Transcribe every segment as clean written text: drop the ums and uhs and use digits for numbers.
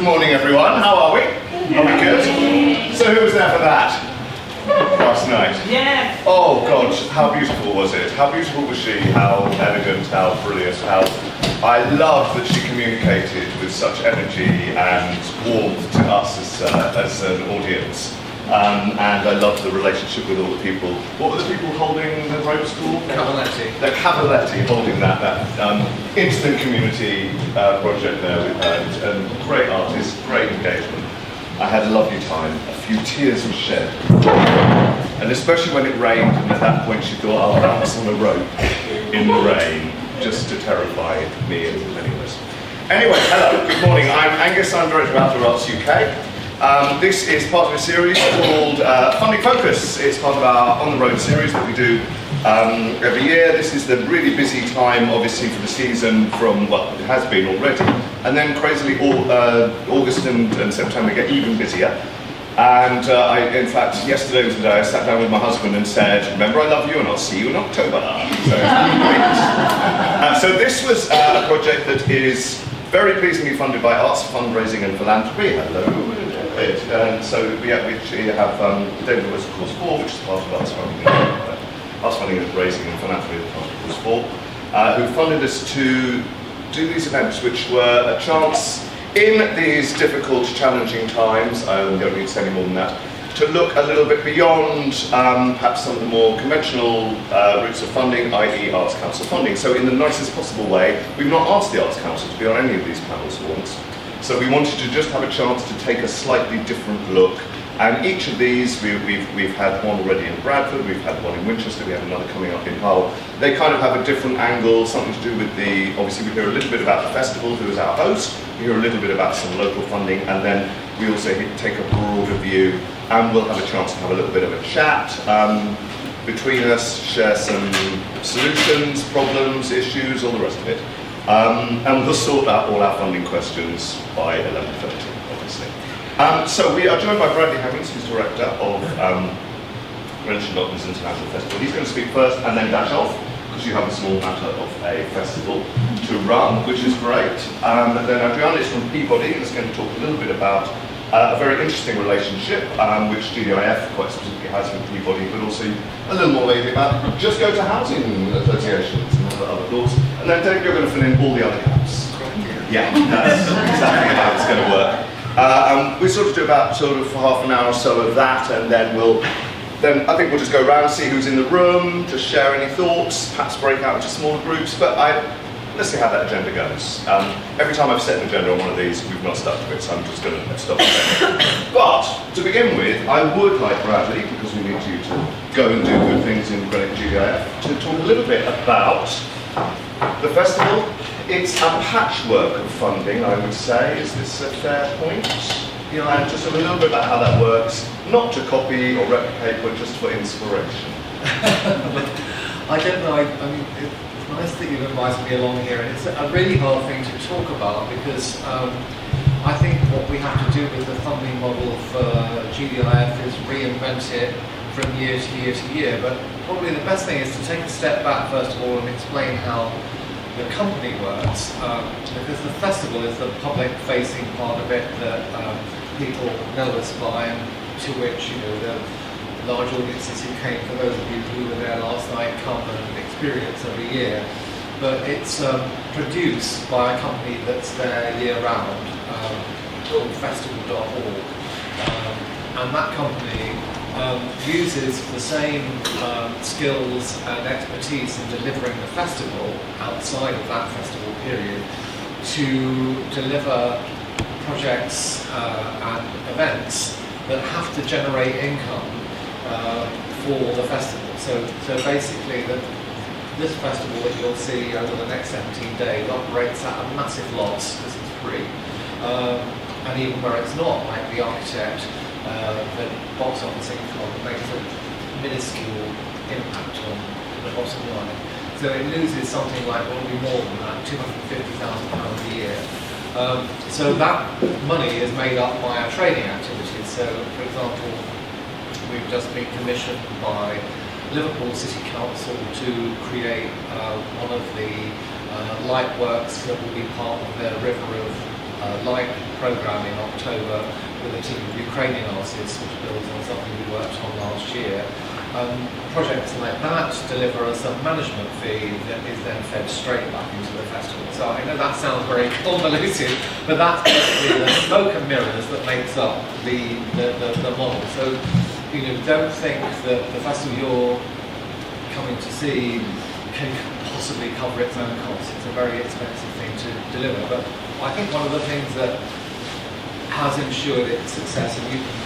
Good morning, everyone. How are we? Are we good? So who was there for that last night? Yeah. Oh God, how beautiful was it? How beautiful was she? How elegant, how brilliant, how... I loved that she communicated with such energy and warmth to us as an audience. And I loved the relationship with all the people. What were the people holding the road school? Cavaletti. The Cavaletti holding that instant community project there with her. And great artists, great engagement. I had a lovely time. A few tears were shed. And especially when it rained, and at that point she thought, I'll bounce on a rope in the rain, just to terrify me and many of us. Anyway, hello, good morning. I'm Angus, I'm director of OutdoorArtsUK. This is part of a series called Funding Focus. It's part of our On the Road series that we do every year. This is the really busy time, obviously, for the season from, well, it has been already. And then crazily, August and September get even busier. And in fact, yesterday was the day I sat down with my husband and said, remember I love you and I'll see you in October. So this was a project that is very pleasingly funded by Arts Fundraising and Philanthropy. Hello. And so we have David Lewis, of course, 4, which is part of Arts Funding and Raising and Philanthropy, part of course 4, who funded us to do these events, which were a chance in these difficult, challenging times, I don't need to say any more than that, to look a little bit beyond perhaps some of the more conventional routes of funding, i.e. Arts Council funding. So in the nicest possible way, we've not asked the Arts Council to be on any of these panels once. So we wanted to just have a chance to take a slightly different look. And each of these, we've had one already in Bradford, we've had one in Winchester, we have another coming up in Hull. They kind of have a different angle, something to do with the, obviously we hear a little bit about the festival, who is our host, we hear a little bit about some local funding, and then we also take a broader view, and we'll have a chance to have a little bit of a chat between us, share some solutions, problems, issues, all the rest of it. And we'll sort out all our funding questions by 11:30, obviously. So we are joined by Bradley Hemmings, who's director of Greenwich and Docklands International Festival. He's going to speak first and then dash off, because you have a small matter of a festival to run, which is great. And then Adriana is from Peabody and is going to talk a little bit about a very interesting relationship, which GDIF quite specifically has with Peabody, but also a little more lately about just go to housing associations and other thoughts. And then Dave, you're going to fill in all the other gaps. Yeah, that's exactly how it's going to work. We sort of do about half an hour or so of that, and then I think we'll just go around, see who's in the room, just share any thoughts, perhaps break out into smaller groups. But let's see how that agenda goes. Every time I've set an agenda on one of these, we've not stuck to it, so I'm just going to stop it. But to begin with, I would like Bradley, because we need you to go and do good things in Greenwich GDIF, to talk a little bit about the festival. It's a patchwork of funding, I would say. Is this a fair point? And just a little bit about how that works, not to copy or replicate, but just for inspiration. I don't know, I mean, it's nice that you've invited me along here, and it's a really hard thing to talk about, because I think what we have to do with the funding model for GDIF is reinvent it from year to year to year. But probably the best thing is to take a step back first of all and explain how the company works, because the festival is the public-facing part of it that people know us by, and to which the large audiences who came, for those of you who were there last night, come and experience every year. But it's produced by a company that's there year-round, called festival.org, and that company uses the same skills and expertise in delivering the festival outside of that festival period to deliver projects and events that have to generate income for the festival. So basically, this festival that you'll see over the next 17 days operates at a massive loss because it's free. And even where it's not, like the architect, the box office income makes a minuscule impact on the bottom line. So it loses something like, what will be more than that, £250,000 a year. So that money is made up by our training activities. So, for example, we've just been commissioned by Liverpool City Council to create one of the light works that will be part of their River of light programme in October with a team of Ukrainian artists, which builds on something we worked on last year. Projects like that deliver a sub-management fee that is then fed straight back into the festival. So I know that sounds very convoluted, but that's basically the smoke and mirrors that makes up the model. So, don't think that the festival you're coming to see can possibly cover its own costs. It's a very expensive thing to deliver. But I think one of the things that has ensured its success, and you can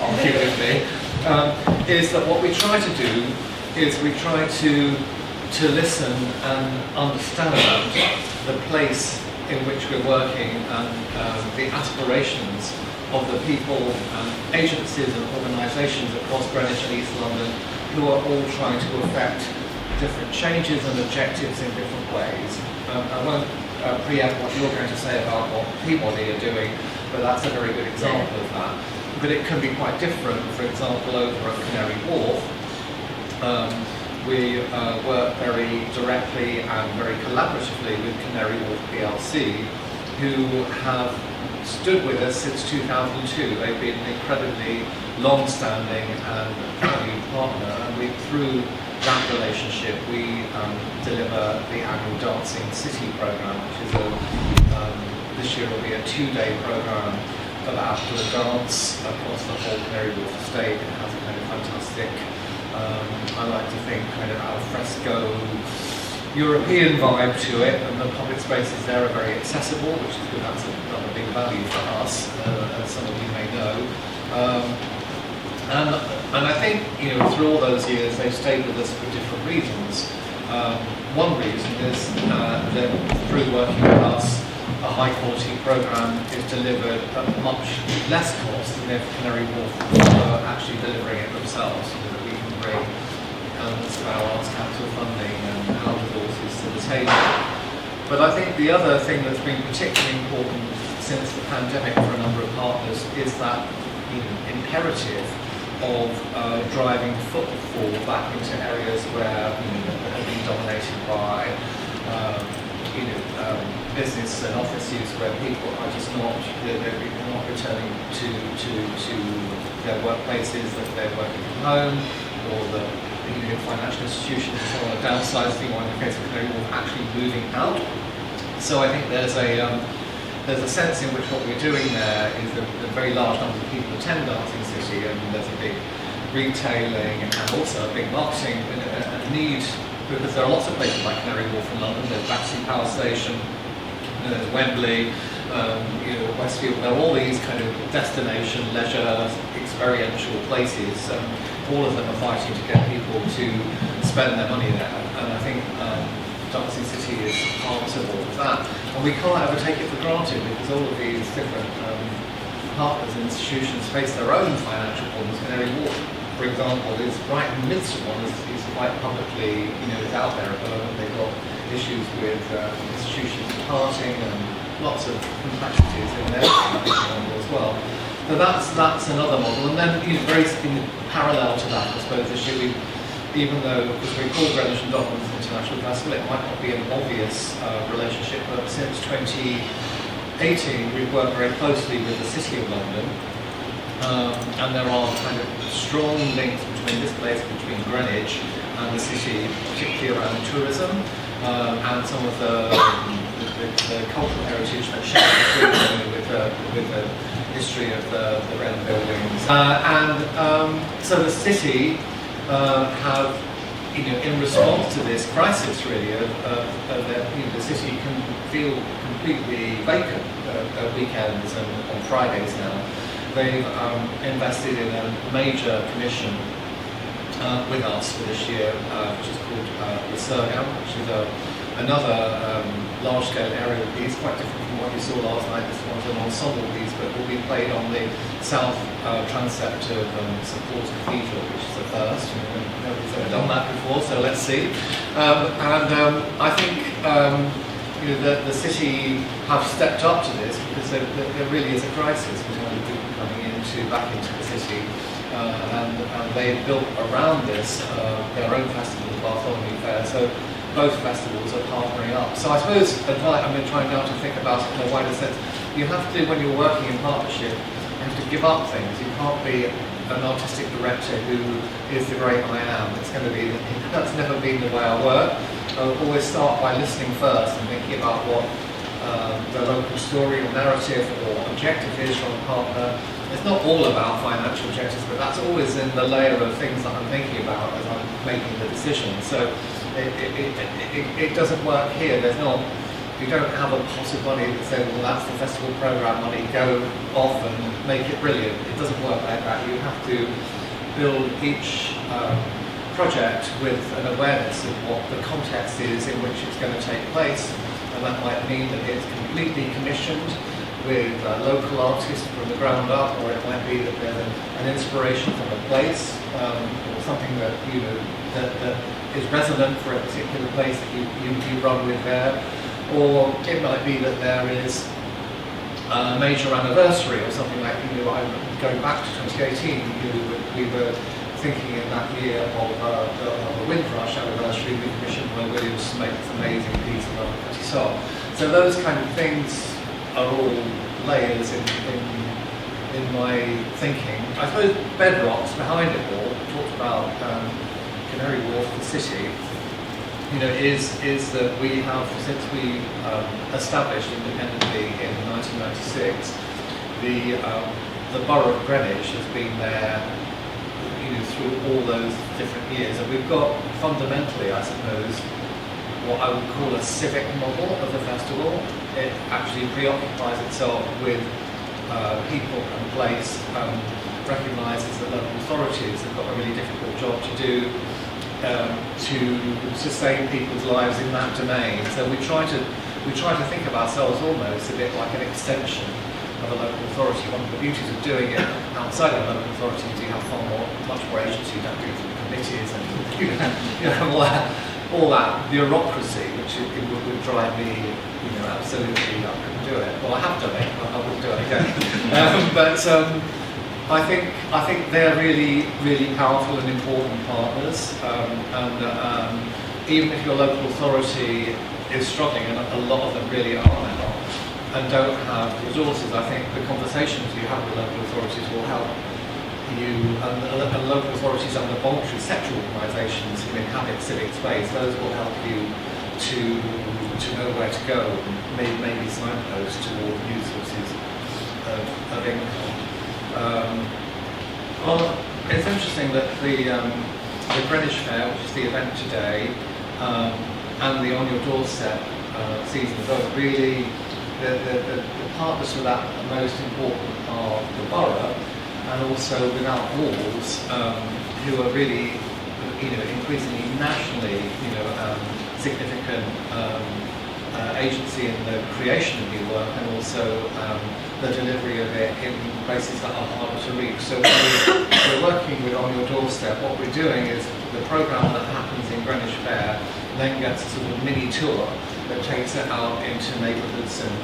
argue with me, is that what we try to do is we try to listen and understand the place in which we're working and the aspirations of the people and agencies and organisations across Greenwich and East London who are all trying to affect different changes and objectives in different ways. I won't preempt what you're going to say about what Peabody are doing, but that's a very good example of that. But it can be quite different. For example, over at Canary Wharf, we work very directly and very collaboratively with Canary Wharf PLC, who have stood with us since 2002. They've been an incredibly long-standing and valued partner, and through that relationship we deliver the annual Dancing City programme, which is this year will be a 2-day programme of outdoor dance across the whole Canary Wharf estate. It has a kind of fantastic, I like to think, kind of al fresco European vibe to it, and the public spaces there are very accessible, which is good. That's another big value for us, as some of you may know. And I think, through all those years, they've stayed with us for different reasons. One reason is that through working with us, a high-quality programme is delivered at much less cost than if Canary Wharf were actually delivering it themselves, so that we can bring elements of our Arts Council funding and our resources to the table. But I think the other thing that's been particularly important since the pandemic for a number of partners is that imperative of driving footfall back into areas where that have been dominated by business and office use, where people are just not returning to their workplaces, that they're working from home, or the financial institutions and so on are downsizing, or in the case of Canary Wharf, actually moving out. So I think there's a sense in which what we're doing there is that a very large number of people attend Dancing City, and there's a big retailing and also a big marketing need, because there are lots of places like Canary Wharf in London. There's Battersea Power Station, there's Wembley, Westfield. There are all these kind of destination, leisure, experiential places. All of them are fighting to get people to spend their money there, and I think Dancing City is part of all of that. And we can't ever take it for granted, because all of these different partners and institutions face their own financial problems. Canary Wharf, for example, is right in the midst of one. Is quite publicly, is out there at the moment. They've got issues with institutions departing and lots of complexities in their model as well. So that's another model. And then, very in parallel to that, I suppose, this year even though, because we call Greenwich and Docklands International Festival, it might not be an obvious relationship, but since 2018 we've worked very closely with the City of London, and there are kind of strong links between this place, between Greenwich and the city, particularly around tourism and some of the cultural heritage that shares with the history of the Wren buildings. So the city have, in response to this crisis, really, the city can feel completely vacant at weekends and on Fridays now. They've invested in a major commission with us for this year, which is called the Sergam, which is another large-scale aerial piece, quite different from what you saw last night. This one's an ensemble piece, but will be played on the south transept of St Paul's Cathedral, which is the first. Nobody's ever done that before, so let's see. I think the city have stepped up to this, because there really is a crisis in terms of people coming back into the city, and they've built around this their own festival, the Bartholomew Fair. So both festivals are partnering up. So I suppose I'm trying now to think about it in a wider sense. you have to, when you're working in partnership, you have to give up things. You can't be an artistic director who is the great I am. It's going to be, that's never been the way I work. I'll always start by listening first and thinking about what the local story or narrative or objective is from a partner. It's not all about financial objectives, but that's always in the layer of things that I'm thinking about as I'm making the decision. So it doesn't work here. There's not, you don't have a pot of money that says, well, that's the festival program money, go off and make it brilliant. It doesn't work like that. You have to build each project with an awareness of what the context is in which it's going to take place. And that might mean that it's completely commissioned with local artists from the ground up, or it might be that there's an inspiration from a place, or something that that is resonant for a particular place that you run with there, or it might be that there is a major anniversary or something like, I'm going back to 2018, we were thinking in that year of the Windrush anniversary, we commissioned Will Williams to make this amazing piece of Petit Song. So those kind of things are all layers in my thinking. I suppose bedrocks behind it all, talked about Canary Wharf, the city, is that we have, since we established independently in 1996, the borough of Greenwich has been there through all those different years, and we've got fundamentally, I suppose, what I would call a civic model of the festival. It actually preoccupies itself with people and place, recognises that local authorities have got a really difficult job to do to sustain people's lives in that domain. So we try to think of ourselves almost a bit like an extension of a local authority. One of the beauties of doing it outside of a local authority is you have much more agency. You don't do committees and all that bureaucracy, which would drive me, absolutely, I couldn't do it. Well, I have done it, but I wouldn't do it again. But I think they're really, really powerful and important partners. Even if your local authority is struggling, and a lot of them really are now, and don't have resources, I think the conversations you have with local authorities will help you, and local authorities and the voluntary sector organisations who inhabit civic space, those will help you to know where to go, maybe signpost toward new sources of income. Well, it's interesting that the Greenwich Fair, which is the event today, and the On Your Doorstep season as well, really the partners for that are most important are the borough, and also Without Walls, who are really, increasingly nationally, significant agency in the creation of new work, and also the delivery of it in places that are harder to reach. So we're working with On Your Doorstep. What we're doing is the programme that happens in Greenwich Fair then gets a sort of mini tour that takes it out into neighbourhoods and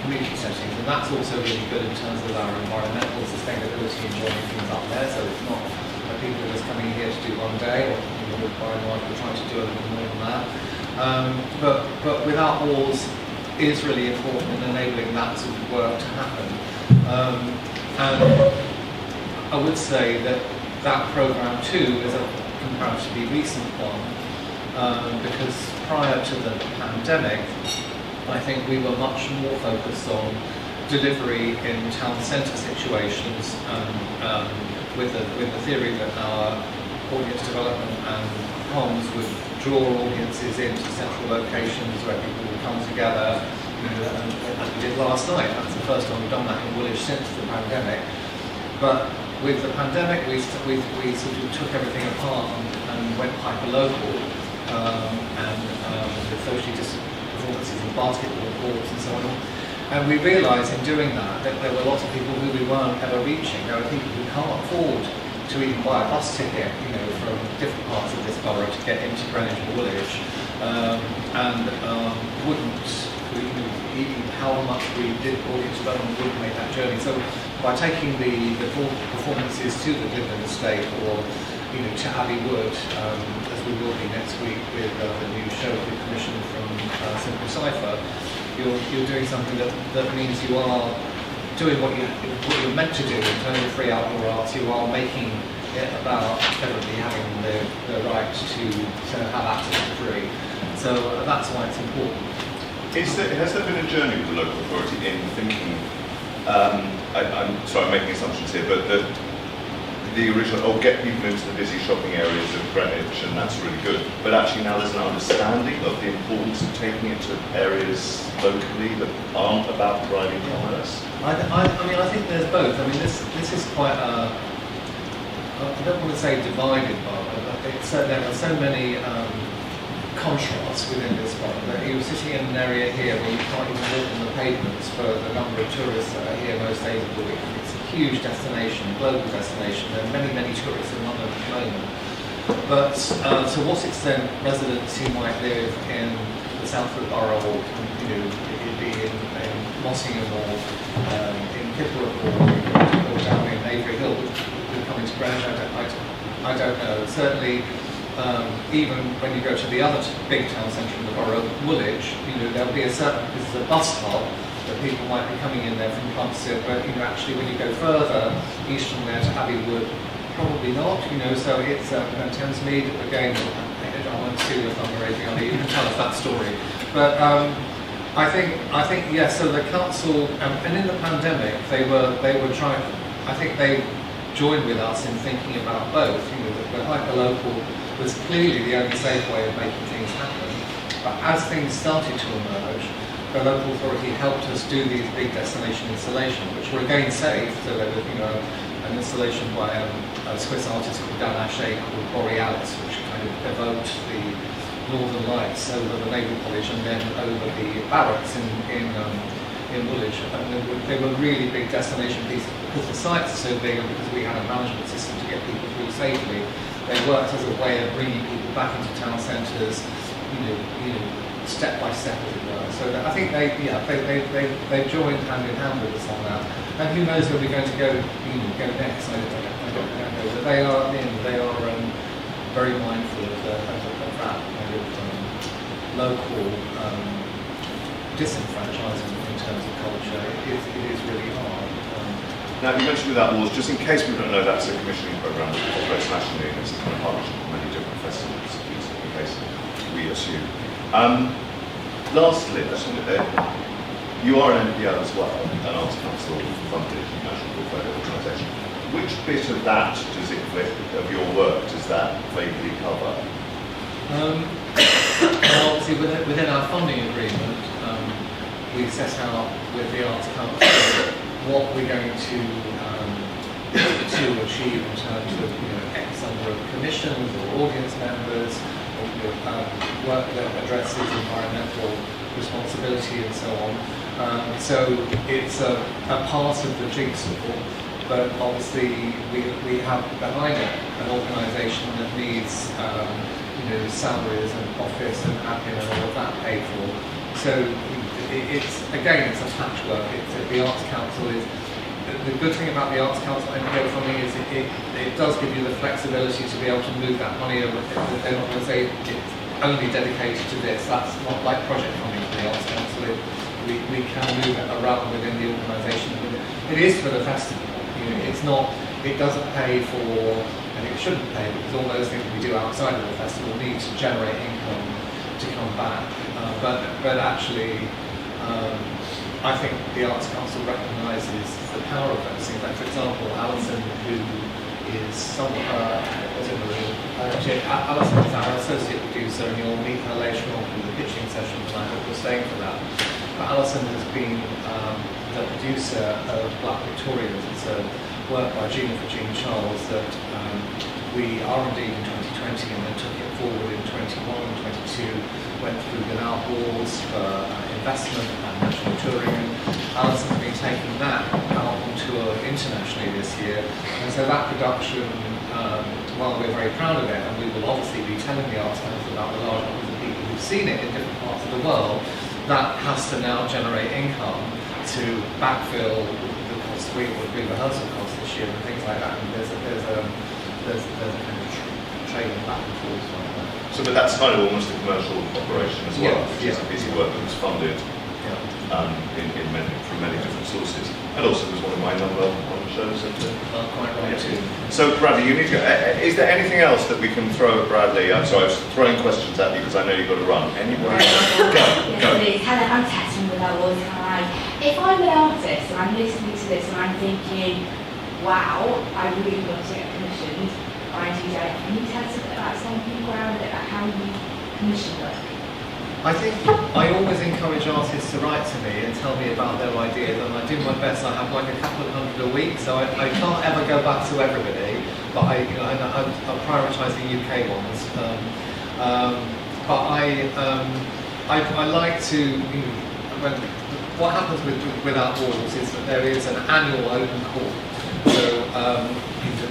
community settings, and that's also really good in terms of our environmental sustainability and joining things up there. So it's not that people are just coming here to do one day, or by and large we're trying to do a little more than that. But Without Walls is really important in enabling that sort of work to happen. And I would say that programme too is a comparatively recent one, because prior to the pandemic, I think we were much more focused on delivery in town centre situations, with the theory that our audience development and comms would draw audiences into central locations where people would come together, as we did last night. That's the first time we've done that in Woolwich since the pandemic. But with the pandemic, we sort of took everything apart and went hyper-local, and with socially distant performances and basketball courts and so on. And we realised in doing that there were lots of people who we weren't ever reaching. There are people who can't afford to even buy a bus ticket, from different parts of this borough to get into Greenwich or Woolwich, and wouldn't, even how much we did audience development, wouldn't make that journey. So by taking the performances to the Glidden estate, or to Abbey Wood, as we will be next week with the new show we commissioned from Simple Cypher, you're doing something that means you are doing what you're meant to do in terms of free outdoor arts. You are making it about everybody having the right to have access to free. So that's why it's important. Has there been a journey with the local authority in thinking, I'm sorry, I'm making assumptions here, but the original, get people into the busy shopping areas of Greenwich, and that's really good. But actually now there's an understanding of the importance of taking it to areas locally that aren't about driving commerce. I mean, I think there's both. I mean, this is quite I don't want to say divided, but there are so many contrasts within this one. That you're sitting in an area here where you can't even walk on the pavements for the number of tourists that are here most days of the week. It's a huge destination, global destination. There are many, many tourists in London at the moment. But to what extent residents who might live in the Southwood Borough, or it'd be in Mottingham or in Kidbrooke or down in Avery Hill would come into Greenwich, I don't know. Certainly, even when you go to the other big town centre in the borough, Woolwich, there'll be a certain, this is a bus hub, that people might be coming in there from Plumstead, but actually when you go further east from there to Abbey Wood, probably not, so it's Thamesmead, again, I won't steal your thunder, Adriana, you can tell us that story. But I think yes, so the council, and in the pandemic, they were trying, I think they joined with us in thinking about both, the hyper-local was clearly the only safe way of making things happen. But as things started to emerge, the local authority helped us do these big destination installations, which were again safe. So there was, an installation by a Swiss artist called Dan Ashe called Borealis, which kind of evoked the Northern Lights over the Naval College and then over the barracks in Woolwich. And they were really big destination pieces because the sites are so big and because we had a management system to get people through safely. They worked as a way of bringing people back into town centres, step by step, as it were. So I think they joined hand in hand with us on that. And who knows where we're going to go next? I don't know. But they are very mindful of that kind of local disenfranchisement in terms of culture. It is really hard. Now, you mentioned Without Walls, just in case people don't know, that's a commissioning programme that operates nationally, and it's a kind of partnership with many different festivals, in case we assume. Lastly, you are an NPO as well, an Arts Council funded national portfolio organisation. Which bit of that of your work does that vaguely cover? Well, obviously, within our funding agreement, we set out with the Arts Council what we're going to achieve in terms of X number of commissions or audience members, or work that addresses environmental responsibility and so on. So it's a part of the jigsaw, but obviously we have behind it an organisation that needs salaries and office and admin and all of that paid for. So it's a patchwork. The Arts Council is, the good thing about the Arts Council NPO funding is it does give you the flexibility to be able to move that money over. They're not going to say it's only dedicated to this. That's not like project funding for the Arts Council. We can move it around within the organisation. It is for the festival. It's not. It doesn't pay for, and it shouldn't pay because all those things we do outside of the festival need to generate income to come back. But actually, I think the Arts Council recognises the power of those things. Like, for example, Alison, who is somewhat, Alison is our associate producer, and you'll meet her later on in the pitching session tonight. I hope you're staying for that. But Alison has been the producer of Black Victorians. It's a work by Gina for Jean Charles that we R&D in 2020 and then took it forward in 21 and 22. Went through Without Walls for investment and national touring. Alison's been taking that out on tour internationally this year, and so that production, while we're very proud of it, and we will obviously be telling the Arts Council about the large numbers of people who've seen it in different parts of the world, that has to now generate income to backfill the cost, we rehearsal costs this year and things like that. And there's a kind of training back and forth like that. So, but that's kind of almost a commercial operation as well. Yeah, It's a piece of work that was funded from many different sources. And also was one of my number one shows. Quite right too. So Bradley, you need to go. Is there anything else that we can throw at Bradley? I'm sorry, I was throwing questions at you because I know you've got to run. Anyway, go. Hello, I'm Chatham with Awards. Hi. If I'm an artist and I'm listening to this and I'm thinking, wow, I really love to get commissioned by GDIF, can you tell us a bit about Stomping Ground, about how you commission work? I think I always encourage artists to write to me and tell me about their ideas, and I do my best. I have like a couple of hundred a week, so I can't ever go back to everybody, but I prioritise the UK ones. But I like to. What happens with our walls is that there is an annual open call. So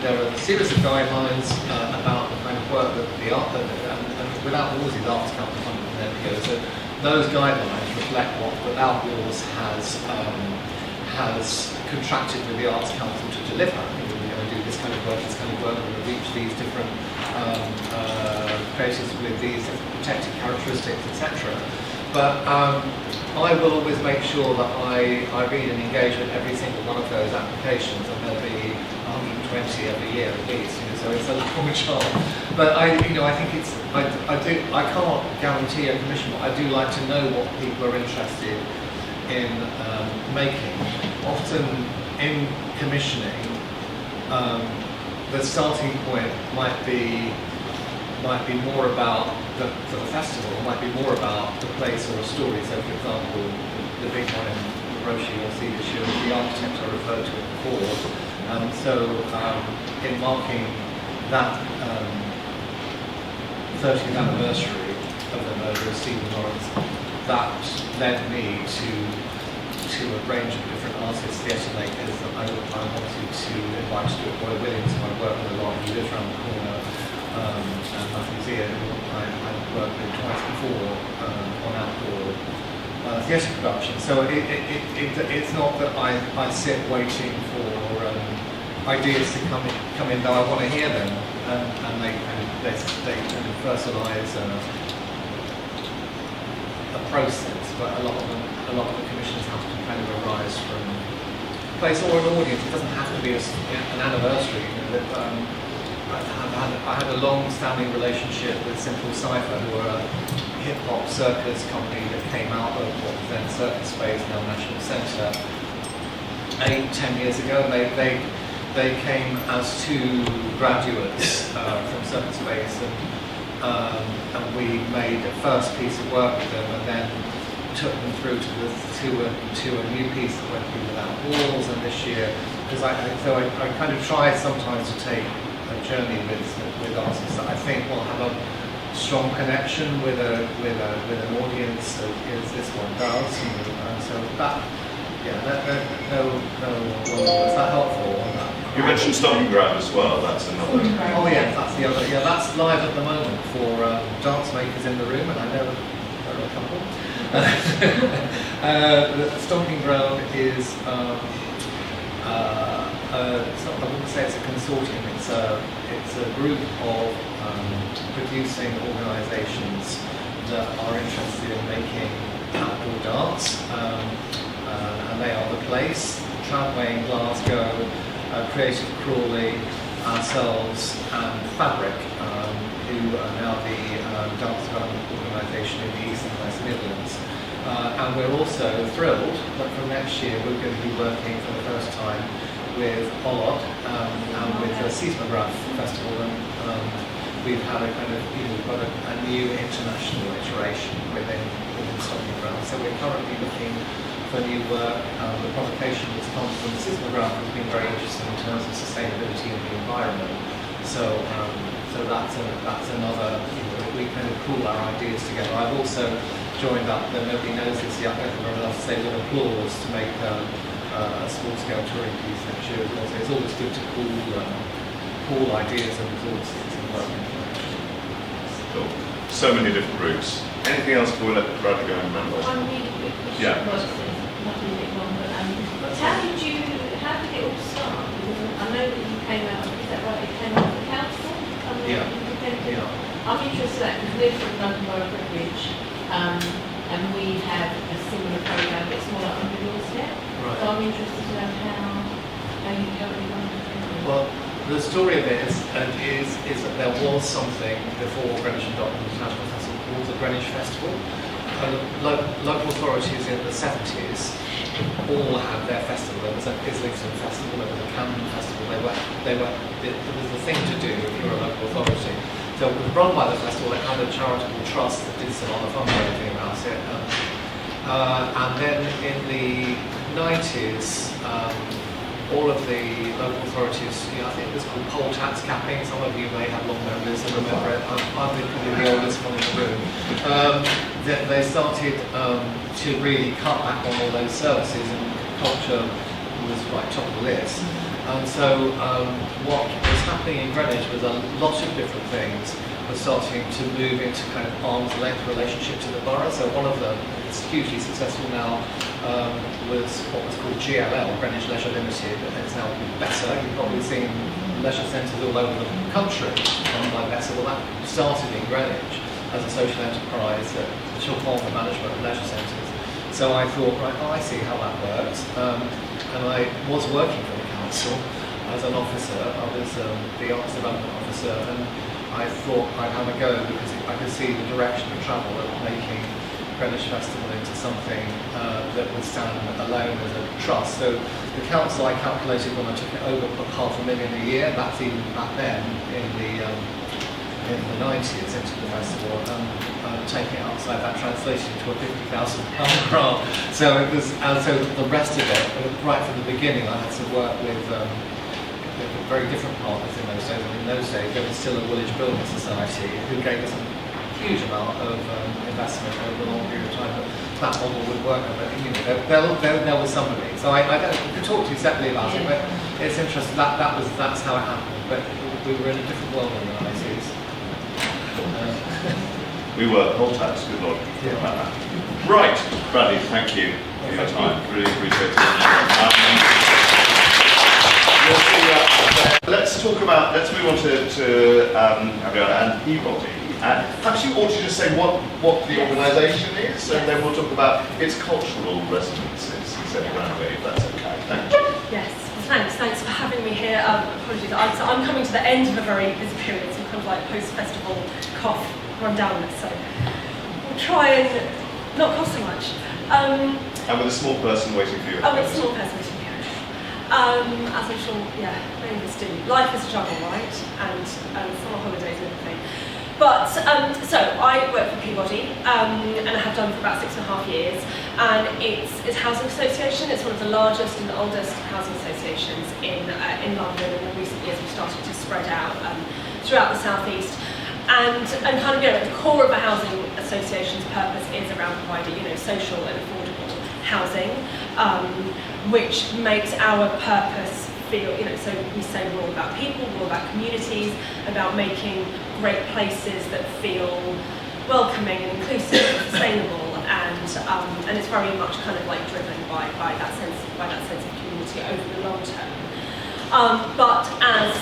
there are a series of guidelines about the kind of work that the art and Without Walls is Arts Council funded from NPO. So those guidelines reflect what Without Walls has contracted with the Arts Council to deliver. We're going to do this kind of work, we're going to reach these different creators with these different protected characteristics, etc. But I will always make sure that I read and engage with every single one of those applications, and there'll be 120 every year at least. So it's a long job. But I think I can't guarantee a commission, but I do like to know what people are interested in making. Often in commissioning, the starting point might be more about the festival, might be more about the place or a story. So, for example, the big one in Roshi you'll see this year is the architect I referred to it before. In marking that 30th anniversary of the murder of Stephen Lawrence, that led me to a range of different artists, theatre makers that I wanted to invite to do it. Roy Williams, who I work with a lot, who lives around the corner, and Matthew Zia, who I've worked with twice before on outdoor theatre production. So it's not that I sit waiting for ideas to come in, though I want to hear them, and they kind of personalise a process. But a lot of the commissions have to kind of arise from a place or an audience. It doesn't have to be an anniversary. I had a long-standing relationship with Simple Cypher, who are a hip-hop circus company that came out of what was then Circus Space, now National Centre, 8-10 years ago. And they came as two graduates from Circus Space, and we made a first piece of work with them, and then took them through to a new piece that went through Without Walls. And this year, because I kind of try sometimes to take a journey with artists that I think will have a strong connection with an audience, as this one does. And so that, was that helpful on that? You mentioned Stomping Ground as well. That's another. Oh yeah, that's the other. Yeah, that's live at the moment for dance makers in the room, and I know there are a couple. The Stomping Ground is. I wouldn't say it's a consortium. It's a group of producing organisations that are interested in making outdoor dance, and they are The Place, Tramway in Glasgow, Creative Crawley, ourselves, and Fabric, who are now the dance development organisation in the East and West Midlands. And we're also thrilled that from next year we're going to be working for the first time with Ollod and with the Seismograph Festival, and we've had a kind of, we've got a new international iteration within Stomping Ground. So we're currently looking for new work. The publication that's come from Seismograph has been very interesting in terms of sustainability and the environment. So that's another, we kind of pool our ideas together. I've also joined up, though nobody knows this yet, I don't remember enough to say, with Applause to make a small-scale touring piece next year as well. So it's always good to pool ideas and resources and work in connection. Cool. So many different groups. Anything else before we let Bradley go and remember? One really quick question. Yeah. Not really big one, but how did it all start? Because I know that you came out, is that right, you came out of the council? Yeah. Independent live in London Borough of Greenwich, and we have a similar programme, it's more like on the doorstep. Right. So I'm interested to know how you currently run it. Well, the story of it is that there was something before Greenwich and Docklands International Festival called the Greenwich Festival. And local authorities in the 70s all had their festival. There was an Islington Festival, there was a Camden Festival. It was the thing to do if you were a local authority. So it was run by the festival. It had a charitable trust that did some other fundraising about it. And then in the 90s, all of the local authorities, I think it was called poll tax capping. Some of you may have long memories and remember it. I'm probably the oldest one in the room. They started to really cut back on all those services, and culture was right top of the list. And so what was happening in Greenwich was a lot of different things were starting to move into kind of arm's length relationship to the borough. So one of them, it's hugely successful now, was what was called GLL, Greenwich Leisure Limited, and it's now called Better. You've probably seen leisure centres all over the country run by Better. Well, that started in Greenwich as a social enterprise that took on the management of leisure centres. So I thought, right, I see how that works. And I was working for the council as an officer. I was the arts development officer, and I thought I'd have a go because I could see the direction of travel of making Greenwich Festival into something that would stand alone as a trust. So the council, I calculated when I took it over, put £500,000 a year. That's even back then in the 90s into the festival, and taking it outside that translated into a £50,000 grant. So it was, and so the rest of it, right from the beginning, I had to work with very different partners in those days. And in those days, there was still a Woolwich Building Society who gave us a huge amount of investment over a long period of time. But that model would work. But there was somebody. So I could talk to you separately about it, but it's interesting. That's how it happened. But we were in a different world in the 90s. We were, whole tax, good lord. Yeah. Right, Bradley, thank you for your time. Really appreciate it. Let's move on to Adriana and Peabody. Perhaps you ought to just say what the organisation is, and then we'll talk about its cultural resonances, etc. If that's okay. Thank you. Yes, thanks for having me here. Apologies, I'm coming to the end of a very busy period, so kind of like post-festival cough run down this, so we'll try and not cough so much. And with a small person waiting for you. Oh, with a small person waiting for you. As I'm sure, many of us do. Life is a juggle, right? And summer holidays and everything. But, so I work for Peabody, and I have done for about 6.5 years, and it's a housing association. It's one of the largest and oldest housing associations in London, and in recent years we've started to spread out throughout the southeast. And kind of, at the core of a housing association's purpose is around providing, social and affordable housing, which makes our purpose feel, so we say we're all about people, we're all about communities, about making great places that feel welcoming and inclusive and sustainable, and it's very much kind of like driven by that sense of community over the long term. But as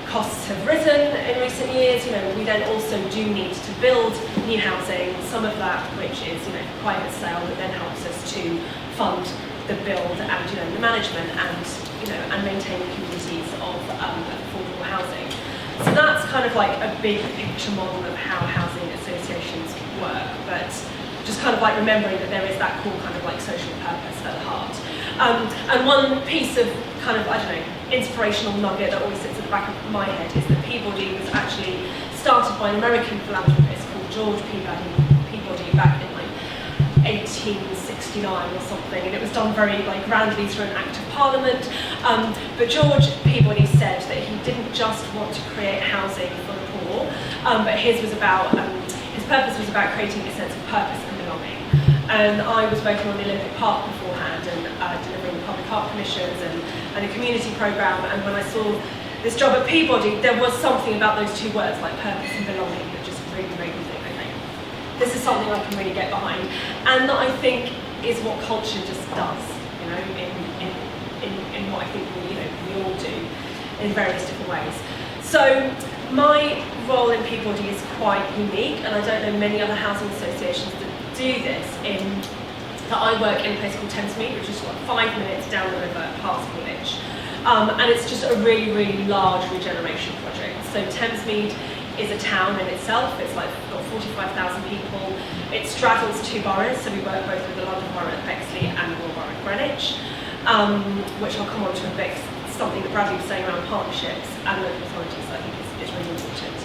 costs have risen in recent years, we then also do need to build new housing, some of that which is private sale that then helps us to fund the build and the management and maintaining communities of affordable housing. So that's kind of like a big picture model of how housing associations work, but just kind of like remembering that there is that core kind of like social purpose at the heart. And one piece of kind of, inspirational nugget that always sits at the back of my head is that Peabody was actually started by an American philanthropist called George Peabody back in 1869 or something, and it was done very grandly through an act of parliament. But George Peabody said that he didn't just want to create housing for the poor, but his purpose was about creating a sense of purpose and belonging. And I was working on the Olympic Park beforehand and delivering the public art commissions and a community programme, and when I saw this job at Peabody, there was something about those two words, like purpose and belonging, that just really made me think, okay, this is something I can really get behind, and that I think is what culture just does, in what I think we all do in various different ways. So my role in Peabody is quite unique, and I don't know many other housing associations that do this. That I work in a place called Thamesmead, which is 5 minutes down the river past Greenwich. And it's just a really, really large regeneration project. So Thamesmead is a town in itself. It's like got 45,000 people. It straddles 2 boroughs, so we work both with the London Borough of Bexley and the Royal Borough of Greenwich, which I'll come on to a bit. Something that Bradley was saying around partnerships and local authorities, I think is really important.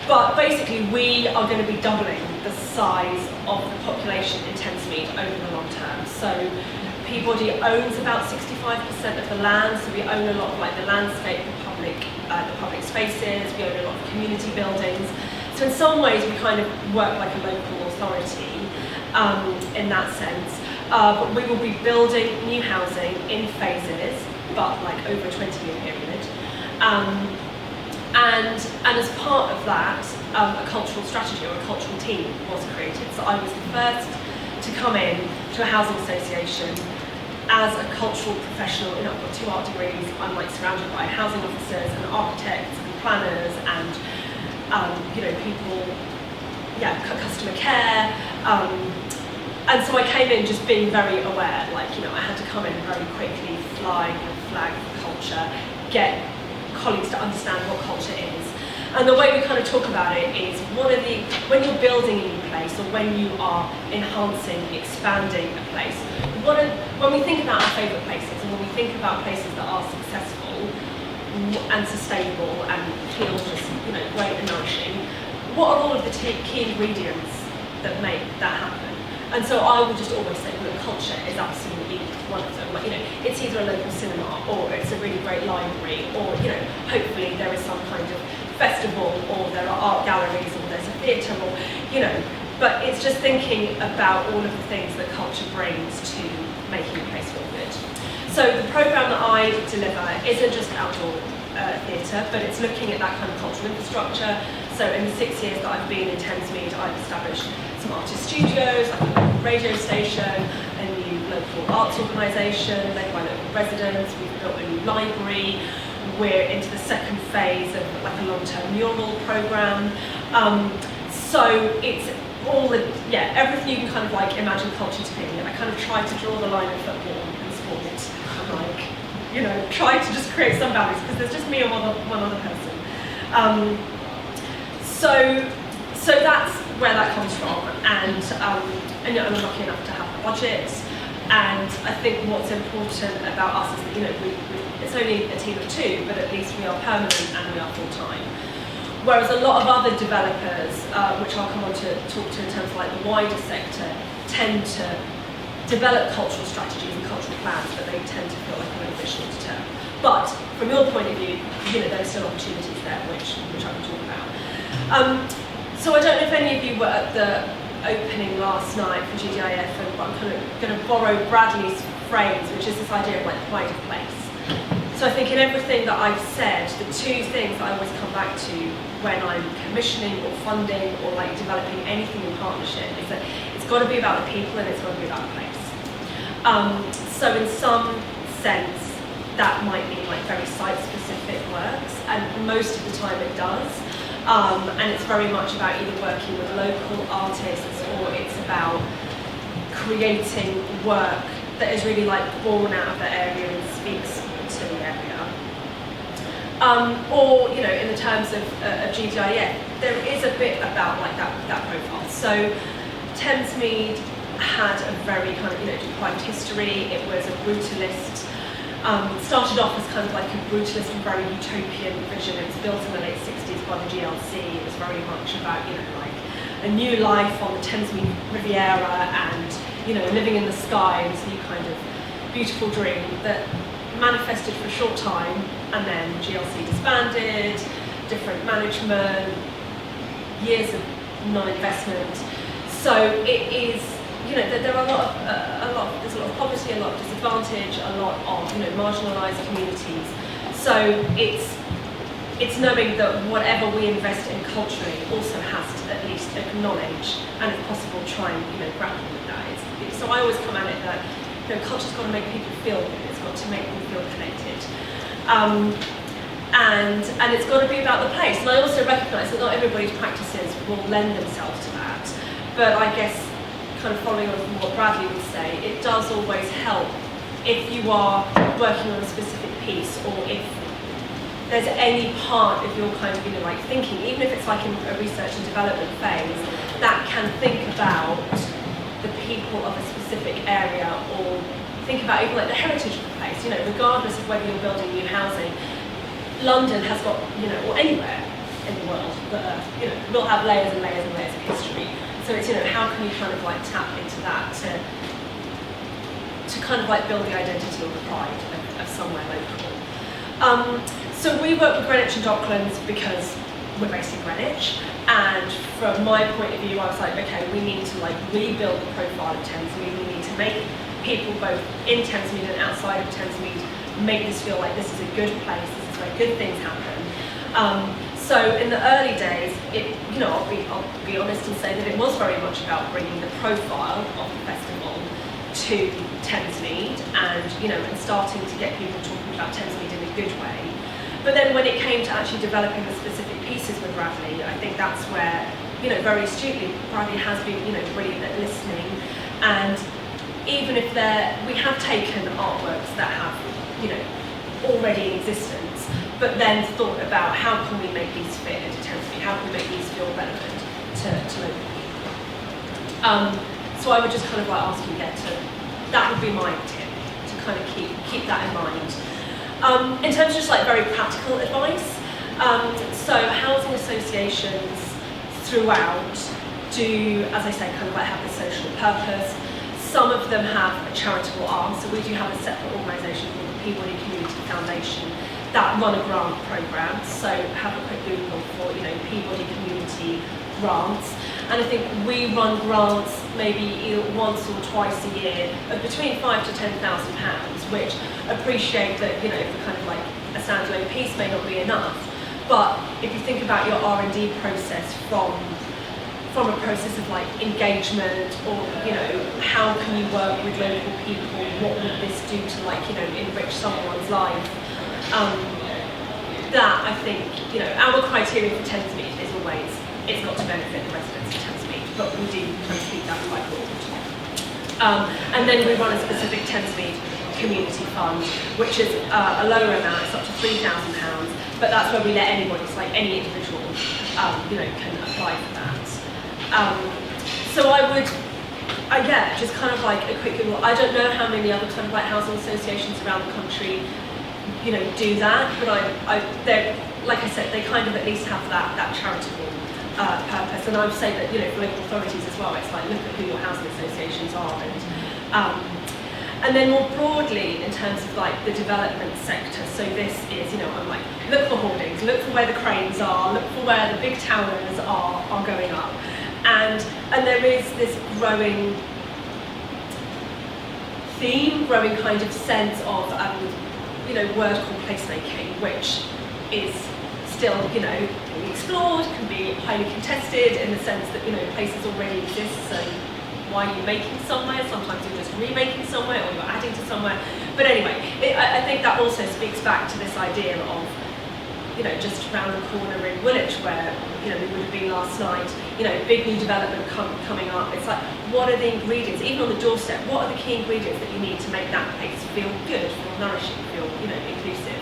But basically, we are going to be doubling the size of the population in Thamesmead over the long term. So Peabody owns about 65% of the land, so we own a lot of like the landscape, the public spaces, we own a lot of community buildings. So in some ways, we kind of work like a local authority in that sense. But we will be building new housing in phases, but like over a 20-year period. And as part of that, a cultural strategy or a cultural team was created. So I was the first to come in to a housing association as a cultural professional. You know, I've got 2 art degrees. I'm like surrounded by housing officers and architects and planners and people, customer care. And so I came in just being very aware, I had to come in very quickly, fly the flag of culture, get colleagues to understand what culture is. And the way we kind of talk about it is, when you're building a new place or when you are enhancing, expanding a place, when we think about our favourite places and when we think about places that are successful and sustainable and feel just great and nourishing, what are all of the key ingredients that make that happen? And so I would just always say, look, culture is absolutely one of them. It's either a local cinema or it's a really great library, or hopefully there is some kind of festival, or there are art galleries, or there's a theatre, or But it's just thinking about all of the things that culture brings to making a place feel good. So the programme that I deliver isn't just outdoor theatre, but it's looking at that kind of cultural infrastructure. So in the 6 years that I've been in Thamesmead, I've established some artist studios, like a radio station, a new local arts organisation led by local residents. We've built a new library. We're into the second phase of like a long-term mural programme. So it's all everything you can kind of like imagine culture to be. I kind of try to draw the line of football and sport, and try to just create some boundaries, because there's just me and one other person. So that's where that comes from, and I'm lucky enough to have a budget. And I think what's important about us is that it's only a team of 2, but at least we are permanent and we are full time. Whereas a lot of other developers, which I'll come on to talk to in terms of like the wider sector, tend to develop cultural strategies and cultural plans, but they tend to feel like a little bit shorter term. But from your point of view, there are still opportunities there, which I can talk about. So I don't know if any of you were at the opening last night for GDIF, and I'm kind of going to borrow Bradley's phrase, which is this idea of like pride of place. So I think in everything that I've said, the 2 things that I always come back to when I'm commissioning or funding or like developing anything in partnership is that it's got to be about the people and it's got to be about the place. So in some sense, that might mean like very site-specific works, and most of the time it does. And it's very much about either working with local artists, or it's about creating work that is really like born out of the area and speaks to the area. Or in the terms of GDIF, there is a bit about like that profile. So Thamesmead had a very kind of deprived history. It was a brutalist. Started off as kind of like a brutalist and very utopian vision. It was built in the late 60s by the GLC. It was very much about like a new life on the Thamesmead Riviera, and living in the sky, and this new kind of beautiful dream that manifested for a short time, and then GLC disbanded, different management, years of non-investment. So it is. There are there's a lot of poverty, a lot of disadvantage, a lot of marginalised communities. So it's knowing that whatever we invest in culturally also has to at least acknowledge, and if possible try and grapple with that. So I always come at it that culture's got to make people feel good. It's got to make them feel connected. and it's got to be about the place. And I also recognise that not everybody's practices will lend themselves to that, but I guess kind of following on from what Bradley would say, it does always help if you are working on a specific piece, or if there's any part of your kind of, like thinking, even if it's like in a research and development phase, that can think about the people of a specific area, or think about even like the heritage of the place, regardless of whether you're building new housing. London has got, or anywhere in the world, that, will have layers and layers and layers of history. So it's, how can you kind of like tap into that to kind of like build the identity or the pride of somewhere local. So we work with Greenwich and Docklands because we're based in Greenwich, and from my point of view I was like, okay, we need to like rebuild the profile of Thamesmead. We need to make people both in Thamesmead and outside of Thamesmead make this feel like this is a good place, this is where good things happen. So in the early days, I'll be honest and say that it was very much about bringing the profile of the festival to Thamesmead, and starting to get people talking about Thamesmead in a good way. But then when it came to actually developing the specific pieces with Bradley, I think that's where, very astutely, Bradley has been, brilliant at listening. And even if we have taken artworks that have, already in existence, but then thought about how can we make these fit into Thamesmead, how can we make these feel relevant to local people. So I would just kind of like ask you that would be my tip, to kind of keep that in mind. In terms of just like very practical advice, so housing associations throughout do, as I say, kind of like have the social purpose. Some of them have a charitable arm, so we do have a separate organisation called the Peabody Community Foundation that run a grant programme. So have a quick Google for Peabody Community grants, and I think we run grants maybe either once or twice a year of between £5,000 to £10,000, which appreciate that for kind of like a standalone piece may not be enough, but if you think about your R&D process from a process of like engagement, or how can you work with local people, what would this do to like enrich someone's life, that I think our criteria for Thamesmead is always it's got to benefit the residents of Thamesmead, but we do kind of keep that quite broad. And then we run a specific Thamesmead community fund, which is a lower amount, it's up to £3,000, but that's where we let anybody, so like any individual can apply for that. So I would, just kind of like a quick Google. I don't know how many other kind of like housing associations around the country, do that, but they're, like I said, they kind of at least have that charitable purpose. And I would say that, for local authorities as well, it's like look at who your housing associations are, and then more broadly in terms of like the development sector. So this is, I'm like, look for hoardings, look for where the cranes are, look for where the big towers are going up. And there is this growing theme, growing kind of sense of, word called placemaking, which is still, can be explored, can be highly contested in the sense that, places already exist, so why are you making somewhere? Sometimes you're just remaking somewhere, or you're adding to somewhere. But anyway, I think that also speaks back to this idea of, just around the corner in Woolwich, where, we would have been last night, big new development coming up. It's like, what are the ingredients, even on the doorstep, what are the key ingredients that you need to make that place feel good, feel nourishing, feel, inclusive?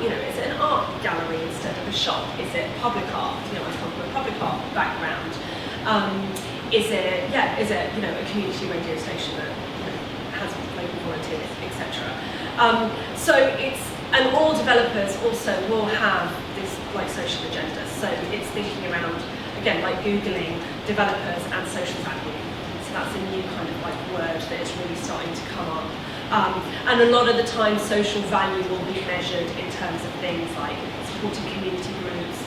Is it an art gallery instead of a shop? Is it public art? I come from a public art background. Is it a community radio station that has local volunteers, etc. So and all developers also will have this like social agenda. So it's thinking around, again, like Googling developers and social value. So that's a new kind of like word that is really starting to come up. And a lot of the time social value will be measured in terms of things like supporting community groups,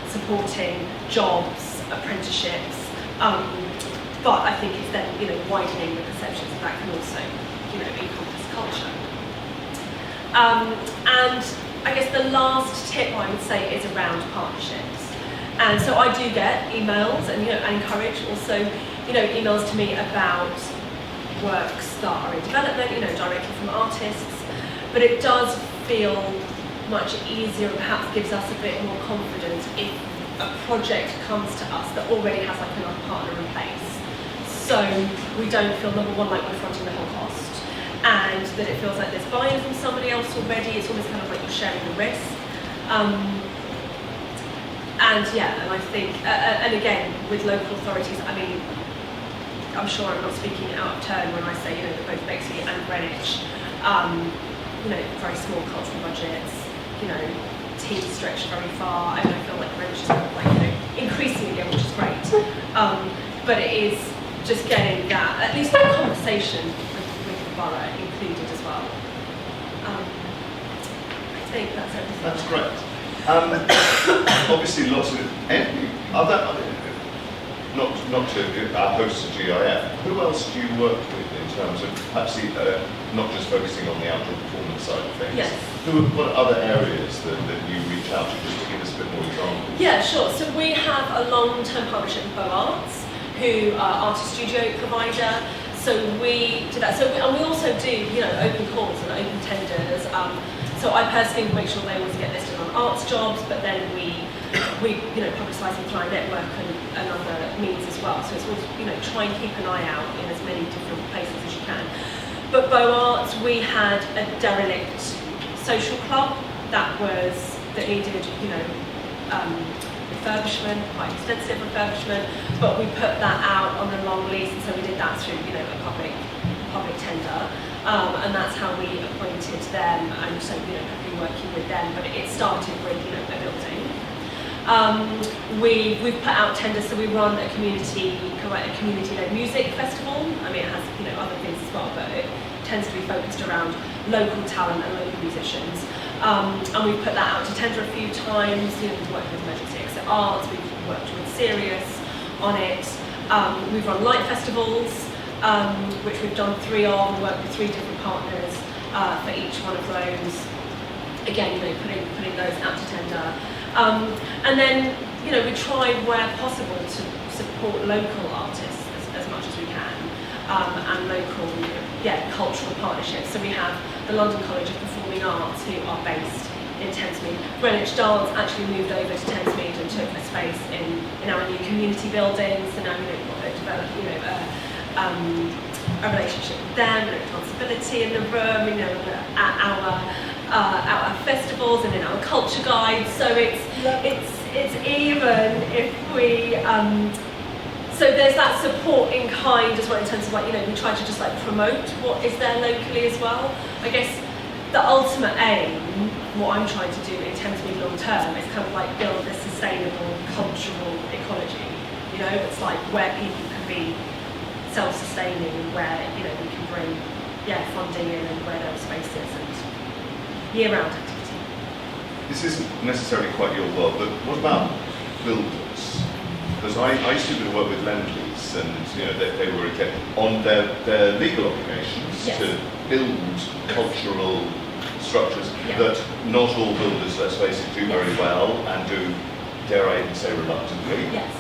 supporting jobs, apprenticeships. But I think it's then, widening the perceptions that can also, encompass culture. And I guess the last tip I would say is around partnerships. And so I do get emails, and I encourage also, emails to me about works that are in development, directly from artists. But it does feel much easier and perhaps gives us a bit more confidence if a project comes to us that already has like another partner in place. So we don't feel, number one, like we're fronting the whole cost, and that it feels like there's buy-in from somebody else already. It's almost kind of like you're sharing the risk. And yeah, and I think, and again, with local authorities, I mean, I'm sure I'm not speaking out of turn when I say, you know, that both Bexley and Greenwich, you know, very small cultural budgets, you know, teams stretched very far. I feel like Greenwich is kind of like, you know, increasing again, which is great. But it is just getting that, at least a conversation with the borough included as well. I think that's everything. That's great. Obviously, lots of other, not to host a GIF. Who else do you work with in terms of perhaps not just focusing on the outdoor performance side of things? Yes. What other areas that you reach out to, just to give us a bit more examples? Yeah, sure. So we have a long-term partnership with Arts, who are artist studio provider. So we do that. And we also do, you know, open calls and open tenders. So I personally make sure they always get listed on arts jobs, but then we you know, publicise them through our network and other means as well. So it's always, you know, try and keep an eye out in as many different places as you can. But Arts, we had a derelict social club that needed, you know, refurbishment, quite extensive refurbishment, but we put that out on a long lease, and so we did that through, you know, a public tender. And that's how we appointed them, and so, you know, have been working with them, but it started with, you know, a building. We've put out tenders, so we run a community-led music festival. I mean, it has, you know, other things as well, but it tends to be focused around local talent and local musicians. And we've put that out to tender a few times. You know, we've worked with Emergency Exit Arts, we've worked with Sirius on it. We've run light festivals, which we've done 3 of. We work with 3 different partners for each one of those. Again, you know, putting those out to tender. And then, you know, we try where possible to support local artists as much as we can, and local, cultural partnerships. So we have the London College of Performing Arts, who are based in Thamesmead. Greenwich Dance actually moved over to Thamesmead and took a space in our new community building. So now, you know, we've got to develop, you know, a relationship with them, and responsibility in the room, you know, at our festivals and in our culture guides. So it's even if we so there's that support in kind as well, in terms of, like, you know, we try to just like promote what is there locally as well. I guess the ultimate aim, what I'm trying to do in Thamesmead long term, is kind of like build a sustainable cultural ecology. You know, it's like where people can be self-sustaining, and where, you know, we can bring funding in, and where there are spaces and year-round activity. This isn't necessarily quite your world, but what about builders? Because I used to do work with Lend-Lease, and, you know, they were on their legal obligations to build cultural structures that not all builders, let's face it, do very well, and do, dare I even say, reluctantly. Yes.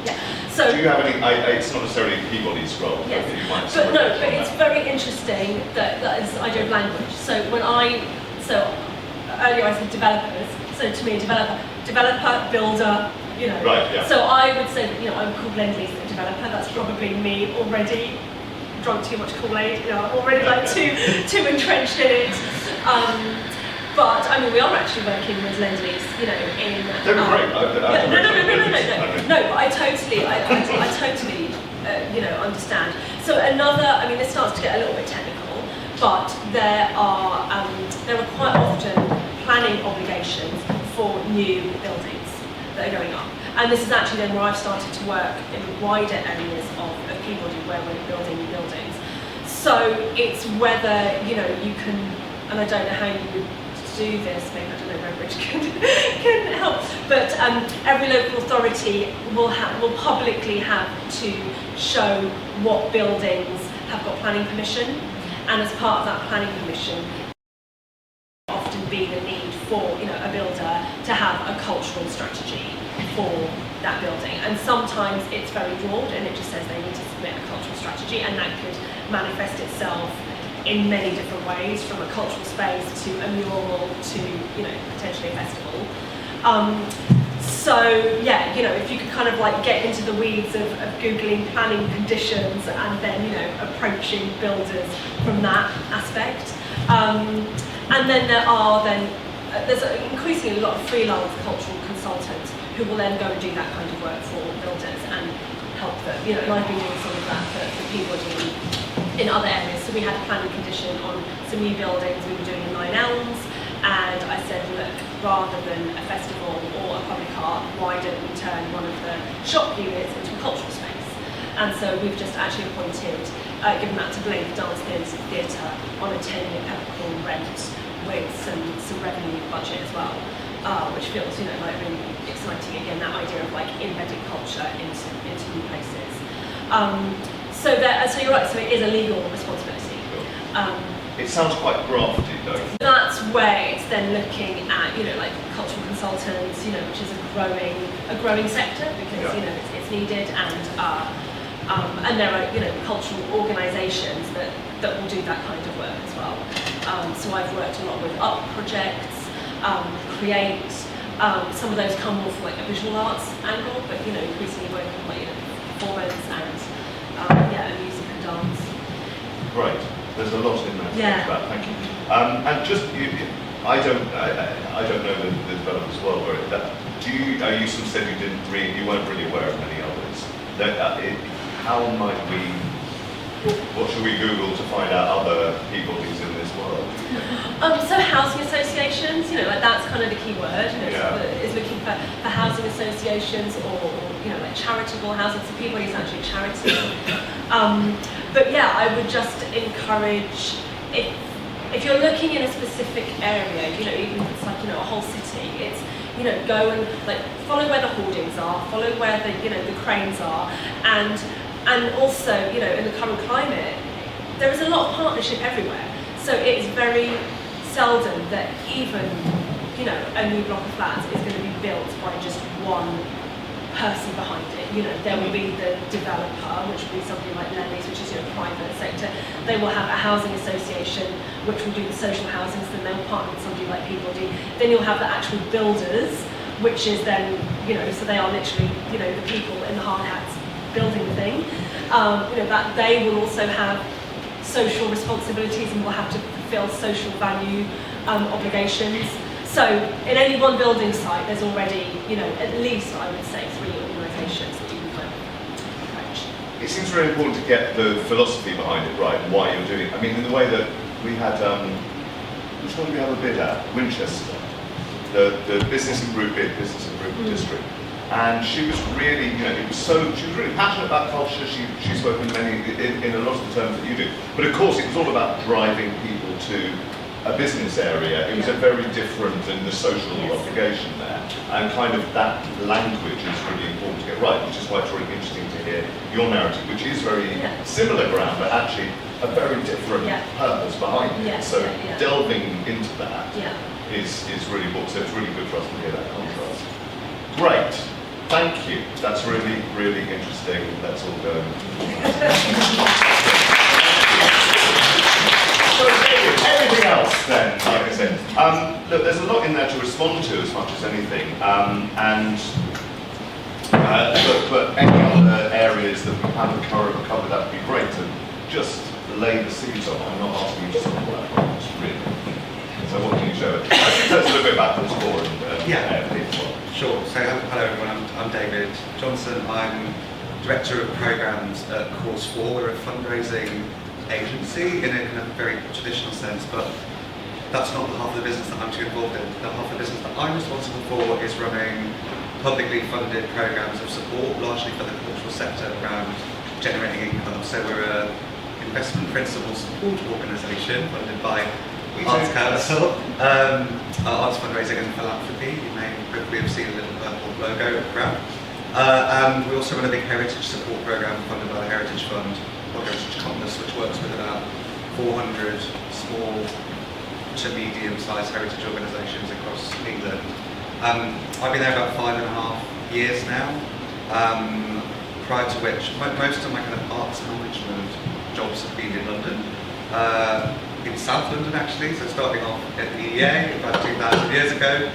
Yeah. So do you have any? It's not necessarily Peabody's role. Yes. But you might. But it's very interesting that is the idea of language. So earlier I said developers. So to me, developer, builder, you know. Right. Yeah. So I would say that, you know, I'm called Lend-Lease a developer. That's probably me already drunk too much Kool-Aid. You know, I'm already like too entrenched in it. But I mean, we are actually working with Lend-Lease, you know, in. They're great. No. But I totally, you know, understand. So I mean, this starts to get a little bit technical, but there are quite often planning obligations for new buildings that are going up. And this is actually then where I've started to work in wider areas of Peabody, where we're building new buildings. So it's whether, you know, you can, and I don't know how you would do this, maybe, I don't know, Redbridge can help, but every local authority will publicly have to show what buildings have got planning permission, and as part of that planning permission often be the need for, you know, a builder to have a cultural strategy for that building. And sometimes it's very broad, and it just says they need to submit a cultural strategy, and that could manifest itself in many different ways, from a cultural space to a mural to, you know, potentially a festival. So yeah, you know, if you could kind of like get into the weeds of Googling planning conditions and then, you know, approaching builders from that aspect. And then there's increasingly a lot of freelance cultural consultants who will then go and do that kind of work for builders and help them. You know, and I've been doing some of that for Peabody in other areas. So we had a planning condition on some new buildings we were doing in Nine Elms, and I said, look, rather than a festival or a public art, why don't we turn one of the shop units into a cultural space? And so we've just actually appointed, given that to Blink Dance Theatre on a 10-year peppercorn rent with some revenue budget as well, which feels, you know, like really exciting. Again, that idea of like embedding culture into new places. So you're right. So it is a legal responsibility. It sounds quite grafty, though. That's where it's then looking at, you know, like cultural consultants, you know, which is a growing sector because you know it's needed, and there are, you know, cultural organisations that will do that kind of work as well. So I've worked a lot with art projects, Create. Some of those come more from like a visual arts angle, but, you know, increasingly working on like, you know, performance and music and dance. Great. There's a lot in there to think about. Thank you. And just, I don't know the developers well. Are you sort of said you weren't really aware of many others. How might we? What should we Google to find out other Peabodys in this world? So housing associations, you know, like that's kind of the key word. You know, is looking for housing associations or, you know, like charitable housing. So Peabody is actually a charity. But yeah, I would just encourage, if you're looking in a specific area, you know, even if it's like, you know, a whole city, it's, you know, go and like follow where the hoardings are, follow where the, you know, the cranes are, and also, you know, in the current climate, there is a lot of partnership everywhere. So it's very seldom that even, you know, a new block of flats is going to be built by just one person behind it. You know, there will be the developer, which will be somebody like Lemmings, which is, you know, private sector. They will have a housing association, which will do the social housing, so then they'll partner with somebody like Peabody. Then you'll have the actual builders, which is then, you know, so they are literally, you know, the people in the hard hats building the thing. You know, that they will also have social responsibilities and will have to fulfill social value obligations. So in any one building site, there's already, you know, at least I would say 3 organisations that you can kind of approach. It seems very important to get the philosophy behind it right, why you're doing it. I mean, in the way that we had, which one did we have a bid at? Winchester, the business and group bid, business and group district. And she was really, you know, she was really passionate about culture. She spoke in a lot of the terms that you do. But of course, it was all about driving people to a business area. It was a very different and the social obligation there. And kind of that language is really important to get right, which is why it's really interesting to hear your narrative, which is very similar ground, but actually a very different purpose behind it. So delving into that is really important. So it's really good for us to hear that contrast. Great. Thank you. That's really, really interesting. Let's all go. So, anything else then, like I said? Look, there's a lot in there to respond to as much as anything. But any other areas that we haven't covered, that would be great to just lay the seeds on. I'm not asking you to solve that problems, really. So what can you show us? Actually, tell us a little bit about the score and AF&P as well. Sure. So hello everyone, I'm David Johnson. I'm Director of Programmes at Course 4. We're a fundraising agency in a kind of very traditional sense, but that's not the half of the business that I'm too involved in. The half of the business that I'm responsible for is running publicly funded programmes of support, largely for the cultural sector around generating income. So we're an investment principal support organisation funded by Arts Council, Arts Fundraising and Philanthropy. You may hopefully have seen a little purple logo around. And we also run a big heritage support programme funded by the Heritage Fund, or Heritage Compass, which works with about 400 small to medium-sized heritage organisations across England. I've been there about 5.5 years now, prior to which most of my kind of arts management jobs have been in London. in South London actually, so starting off at the EEA about 2,000 years ago,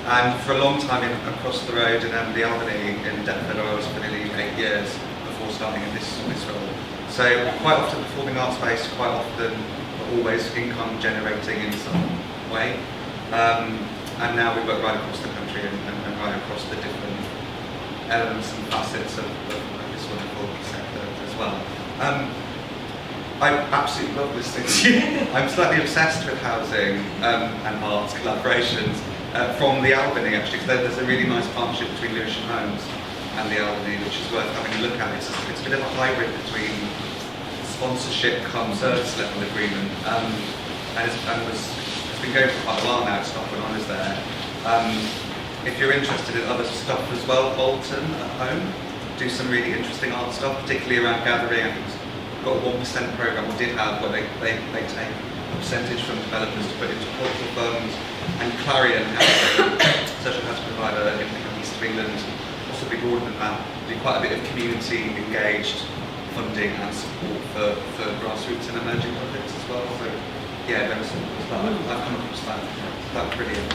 and for a long time across the road in the Albany in Deptford, I was for nearly 8 years before starting in this role. So quite often performing arts based, quite often but always income generating in some way. And now we work right across the country and right across the different elements and facets of this wonderful sector as well. I absolutely love listening to you. I'm slightly obsessed with housing and arts collaborations from the Albany actually, because there's a really nice partnership between Lewisham Homes and the Albany, which is worth having a look at. It's a bit of a hybrid between sponsorship come service level agreement, and it's been going for quite a while now. It stopped when I was there. If you're interested in other stuff as well, Bolton at home do some really interesting art stuff, particularly around gathering. I think we've got a 1% programme, or did have, where they take a percentage from developers to put into cultural funds, and Clarion social housing provider in the east of England, also be broader than that, do quite a bit of community engaged funding and support for grassroots and emerging projects as well. So yeah, there was that. I've come across that. That's brilliant.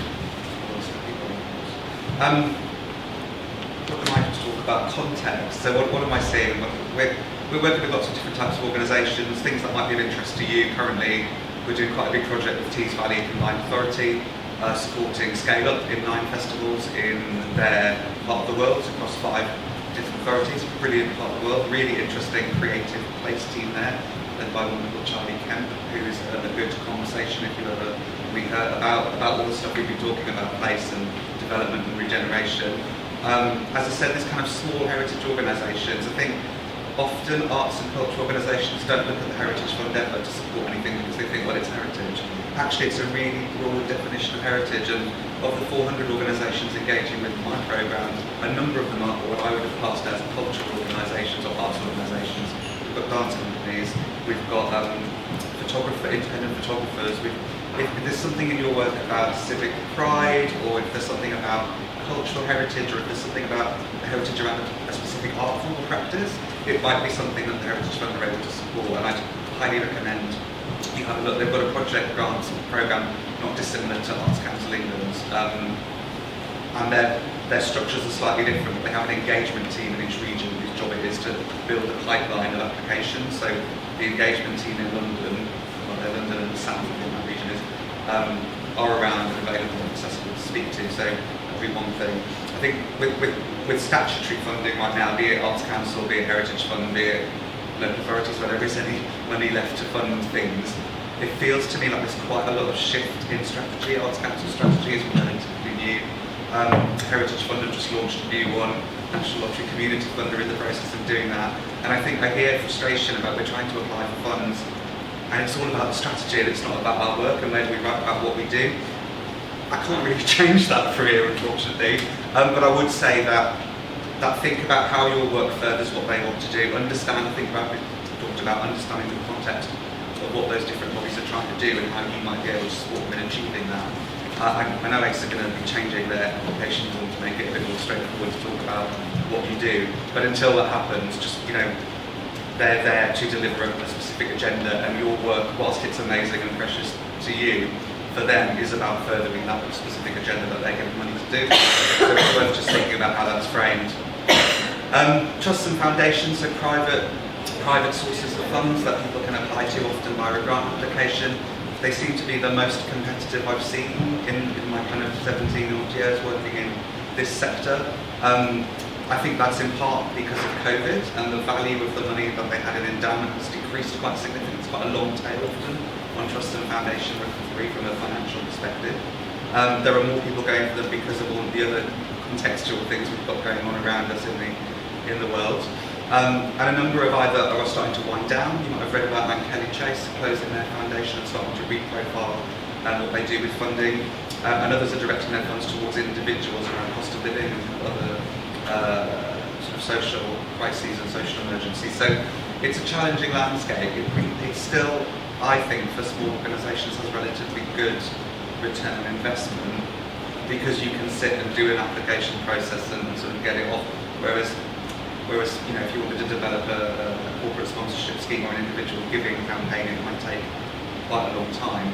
What can I just talk about? Context. So what am I seeing? We're working with lots of different types of organisations, things that might be of interest to you currently. We're doing quite a big project with Tees Valley Combined Authority, supporting Scale Up in 9 festivals in their part of the world, across 5 different authorities. A brilliant part of the world, really interesting, creative place team there, led by a woman called Charlie Kemp, who is a good conversation if you ever read her about all the stuff we've been talking about, place and development and regeneration. As I said, this kind of small heritage organisations, I think often arts and culture organisations don't look at the Heritage Fund ever to support anything because they think, well, it's heritage. Actually, it's a really broad definition of heritage, and of the 400 organisations engaging with my programme, a number of them are what I would have classed as cultural organisations or arts organisations. We've got dance companies, we've got independent photographers. If there's something in your work about civic pride, or if there's something about cultural heritage, or if there's something about heritage around a specific art form or practice, it might be something that the Heritage Fund are able to support, and I'd highly recommend you have a look. They've got a project grants programme not dissimilar to Arts Council England's, and their structures are slightly different. They have an engagement team in each region whose job it is to build a pipeline of applications. So the engagement team in London, well, they're London and South of that region is, are around and available and accessible to speak to. So that'll be one thing. I think with statutory funding right now, be it Arts Council, be it Heritage Fund, be it local authorities, where there is any money left to fund things, it feels to me like there's quite a lot of shift in strategy. Arts Council strategy is relatively new. Heritage Fund have just launched a new one. National Lottery Community Fund are in the process of doing that. And I think I hear frustration about we're trying to apply for funds, and it's all about the strategy, and it's not about our work and where do we write about what we do. I can't really change that for here, unfortunately, but I would say that think about how your work furthers what they want to do. Think about, we talked about understanding the context of what those different bodies are trying to do and how you might be able to support them in achieving that. I know ACE are going to be changing their application form to make it a bit more straightforward to talk about what you do, but until that happens, just, they're there to deliver a specific agenda, and your work, whilst it's amazing and precious to you, for them is about furthering that specific agenda that they're given money to do. So it's worth just thinking about how that's framed. Trusts and foundations, so private sources of funds that people can apply to, often via a grant application. They seem to be the most competitive I've seen in my kind of 17 odd years working in this sector. I think that's in part because of COVID, and the value of the money that they had in endowment has decreased quite significantly. It's quite a long tail often on trust and foundation recovery from a financial perspective. There are more people going for them because of all the other contextual things we've got going on around us in the world. And a number of either are starting to wind down. You might have read about MacKechnie Chase closing their foundation and starting to reprofile what they do with funding. And others are directing their funds towards individuals around cost of living and other sort of social crises and social emergencies. So it's a challenging landscape. It's still, I think, for small organisations has relatively good return on investment because you can sit and do an application process and sort of get it off. Whereas Whereas, if you wanted to develop a corporate sponsorship scheme or an individual giving campaign, it might take quite a long time.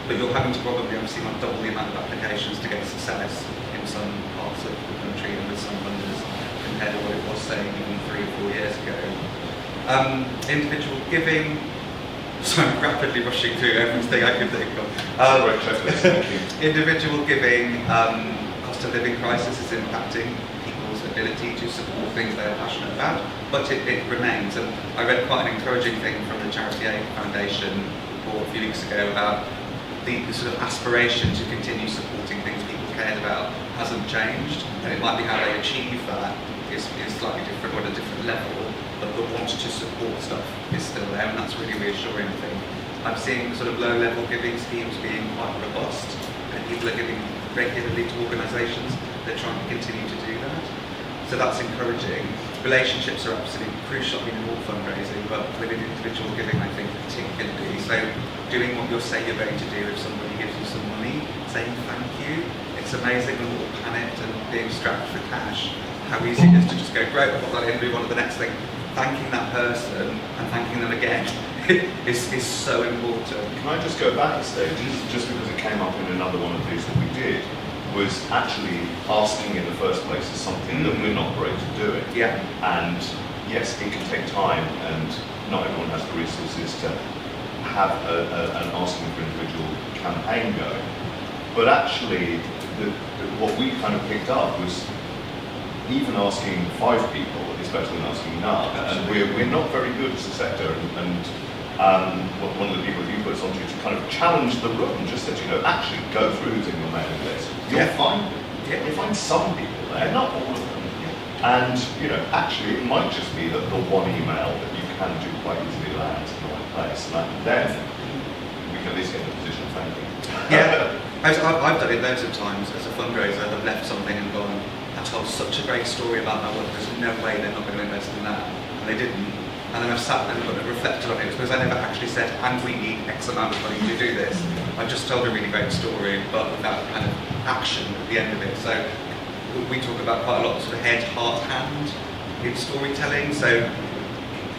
But you're having to probably obviously not double the amount of applications to get success in some parts of the country and with some funders compared to what it was, say, even 3 or 4 years ago. Individual giving, so I'm rapidly rushing through everything I can think of. Individual giving, cost of living crisis is impacting people's ability to support things they're passionate about, but it remains. And I read quite an encouraging thing from the Charity Aid Foundation report a few weeks ago about the sort of aspiration to continue supporting things people cared about hasn't changed, and it might be how they achieve that is slightly different or at a different level, but the want to support stuff is still there, and that's really reassuring, I think. I'm seeing sort of low-level giving schemes being quite robust, and people are giving regularly to organisations. They're trying to continue to do that. So that's encouraging. Relationships are absolutely crucial in all fundraising, but within individual giving, I think particularly. So doing what you'll say you're going to do if somebody gives you some money, saying thank you. It's amazing when we're all panicked and being strapped for cash, how easy it is to just go, great, I've got that in, move on to the next thing. Thanking that person and thanking them again is so important. Can I just go back a stage, just because it came up in another one of these that we did, was actually asking in the first place is something that we're not great at doing. Yeah. And yes, it can take time, and not everyone has the resources to have an asking for individual campaign going. But actually, what we kind of picked up was even asking 5 people is better than asking none. Absolutely. And we're not very good as a sector, and one of the people that you put us onto to kind of challenge the room, just said, actually go through who's in your mailing list. You'll find some people there, not all of them. Yeah. And actually it might just be that the one email that you can do quite easily lands in the right place, and then we can at least get in a position of thanking. Yeah, I've done it loads of times as a fundraiser. I've left something and gone, I told such a great story about my work, there's no way they're not going to invest in that, and they didn't. And then I've sat there and reflected on it, because I never actually said, and we need X amount of money to do this. I just told a really great story, but without kind of action at the end of it. So we talk about quite a lot of sort of head, heart, hand in storytelling. So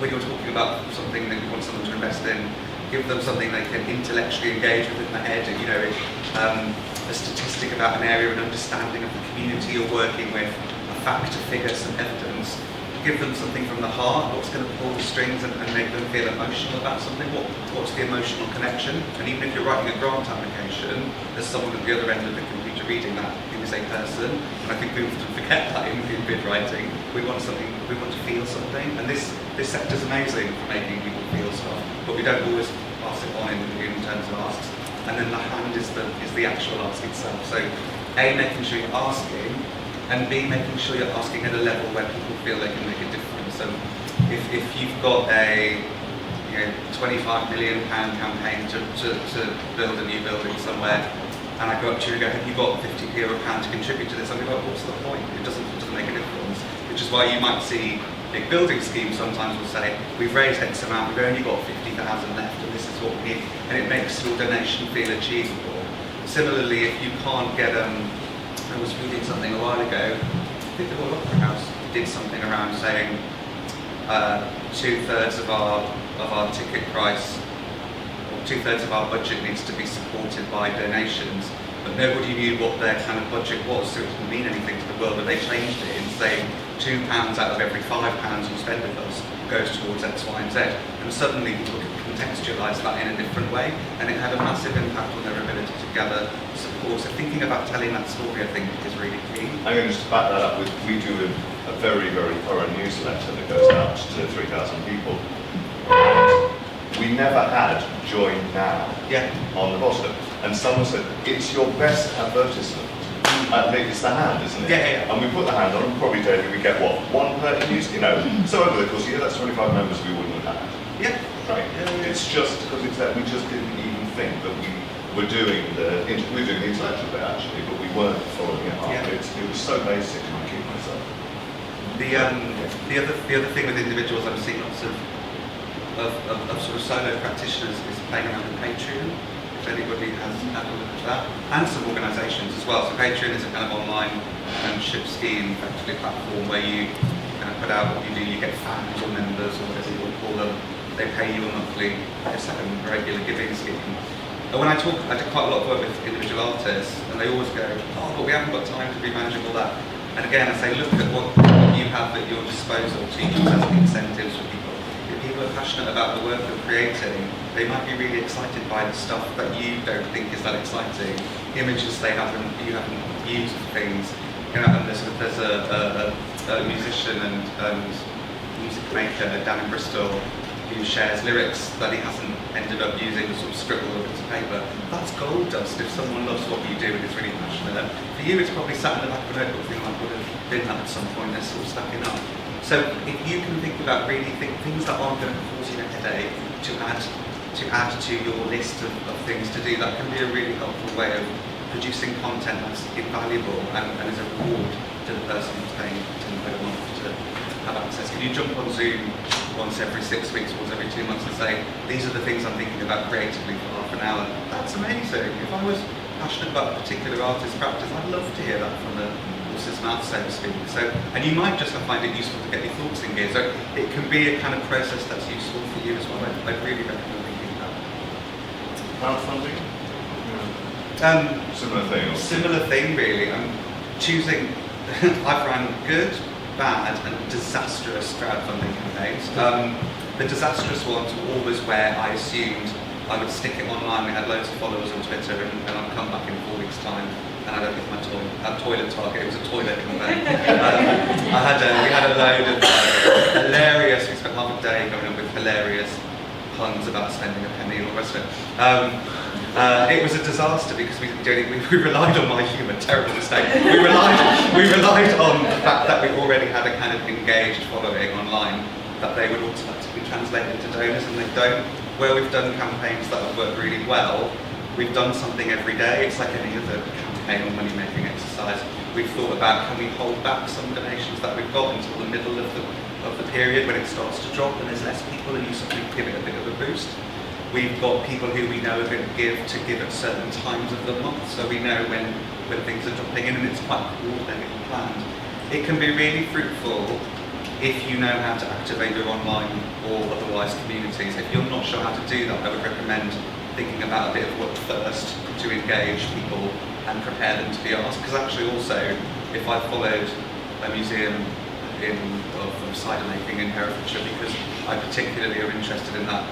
when you're talking about something that you want someone to invest in, give them something they can intellectually engage with in the head, and a statistic about an area, an understanding of the community you're working with, a fact, a figure, some evidence. Give them something from the heart, what's going to pull the strings and make them feel emotional about something, what's the emotional connection. And even if you're writing a grant application, there's someone at the other end of the computer reading that who is a person, and I think we often forget that in bid writing. We want something, we want to feel something, and this sector's amazing for making people feel stuff, but we don't always pass it on in terms of asks. And then the hand is the actual ask itself. So A, making sure you're asking, and B, making sure you're asking at a level where people feel they can make a difference. So if you've got a £25 million campaign to build a new building somewhere, and I go up to you and go, have you got 50p or a pound to contribute to this? I'm like, what's the point? It doesn't make a difference. Which is why you might see big building schemes sometimes will say, we've raised X amount, we've only got 50,000 left, and this is what we need, and it makes your donation feel achievable. Similarly, if you can't get I was reading something a while ago, I think the Royal Opera House did something around saying 2/3 of our ticket price, or 2/3 of our budget needs to be supported by donations, but nobody knew what their kind of budget was, so it didn't mean anything to the world, but they changed it in saying £2 out of every £5 you spend with us goes towards X, Y, and Z, and suddenly people could contextualise that in a different way, and it had a massive impact on their ability to gather support. So thinking about telling that story, I think, is really key. I'm going to just back that up with, we do a very, very thorough newsletter that goes out to 3,000 people. And we never had join now on the bottom. And someone said, it's your best advertisement. It's the hand, isn't it? Yeah. And we put the hand on, and probably daily we get what? 1 per news, So over the course of the year, that's 25 members we wouldn't have had. Yeah. Right. Yeah. It's just because it's that we just didn't even think that we were doing the intellectual bit actually, but we weren't following it up. Yeah. It was so basic, and I keep myself. The other thing with individuals, I'm seeing lots of sort of solo practitioners is playing around with Patreon. If anybody has had a look at that, and some organisations as well. So Patreon is a kind of online membership scheme, effectively platform where you kind of put out what you do. You get fans or members or whatever you want to call them. They pay you a monthly, it's like a regular giving scheme. And when I do quite a lot of work with individual artists, and they always go, oh, but we haven't got time to be managing all that. And again, I say, look at what you have at your disposal to use as incentives for people. If people are passionate about the work they're creating, they might be really excited by the stuff that you don't think is that exciting. Images you haven't used for things. You know, and there's a musician and music maker down in Bristol who shares lyrics that he hasn't ended up using to sort of scribble on a bit of paper. That's gold dust if someone loves what you do and is really passionate. For you, it's probably sat in the back of a notebook thing, I would have been that at some point, they're sort of stacking up. So if you can think about really things that aren't going to cause you a headache to add to your list of things to do, that can be a really helpful way of producing content that's invaluable and is a reward to the person who's paying £10 a month to have access. If you jump on Zoom once every 6 weeks, once every 2 months and say, these are the things I'm thinking about creatively for half an hour, that's amazing. If I was passionate about a particular artist's practice, I'd love to hear that from the horse's mouth, so to speak. So, and you might just find it useful to get your thoughts in gear. So it can be a kind of process that's useful for you as well. I'd really recommend thinking about it. Crowdfunding? Similar thing? Or? Similar thing, really. I'm choosing, I've run good, bad and disastrous crowdfunding campaigns. The disastrous ones were always where I assumed I would stick it online. We had loads of followers on Twitter and I'd come back in 4 weeks' time and I don't get my toilet target. It was a toilet campaign. We had a load of hilarious, we spent half a day going up with hilarious puns about spending a penny and all the rest of it. It was a disaster because we relied on my humour, terrible mistake. We relied on the fact that we already had a kind of engaged following online, that they would automatically translate into donors, and they don't. Where we've done campaigns that have worked really well, we've done something every day. It's like any other campaign or money-making exercise. We've thought about, can we hold back some donations that we've got until the middle of the period when it starts to drop and there's less people and you suddenly give it a bit of a boost. We've got people who we know are going to give at certain times of the month, so we know when things are dropping in, and it's quite coordinated and planned. It can be really fruitful if you know how to activate your online or otherwise communities. If you're not sure how to do that, I would recommend thinking about a bit of work first to engage people and prepare them to be asked. Because actually also, if I followed a museum of cider making in Herefordshire because I particularly are interested in that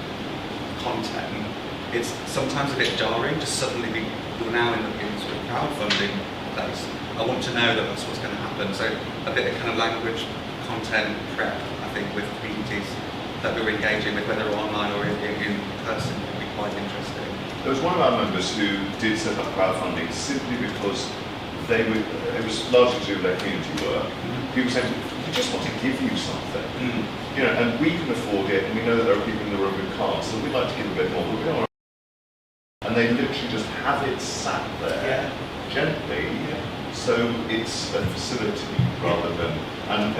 content, it's sometimes a bit jarring to suddenly be, you're now in sort of crowdfunding place. I want to know that that's what's going to happen. So a bit of kind of language, content prep, I think, with communities that we're engaging with, whether online or in person, would be quite interesting. There was one of our members who did set up crowdfunding simply because it was largely to do with their community work. People saying, we just want to give you something. You know, and we can afford it, and we know that there are people in the room who can't, so we'd like to give a bit more, but we don't want to. And they literally just have it sat there gently, so it's a facility rather than, and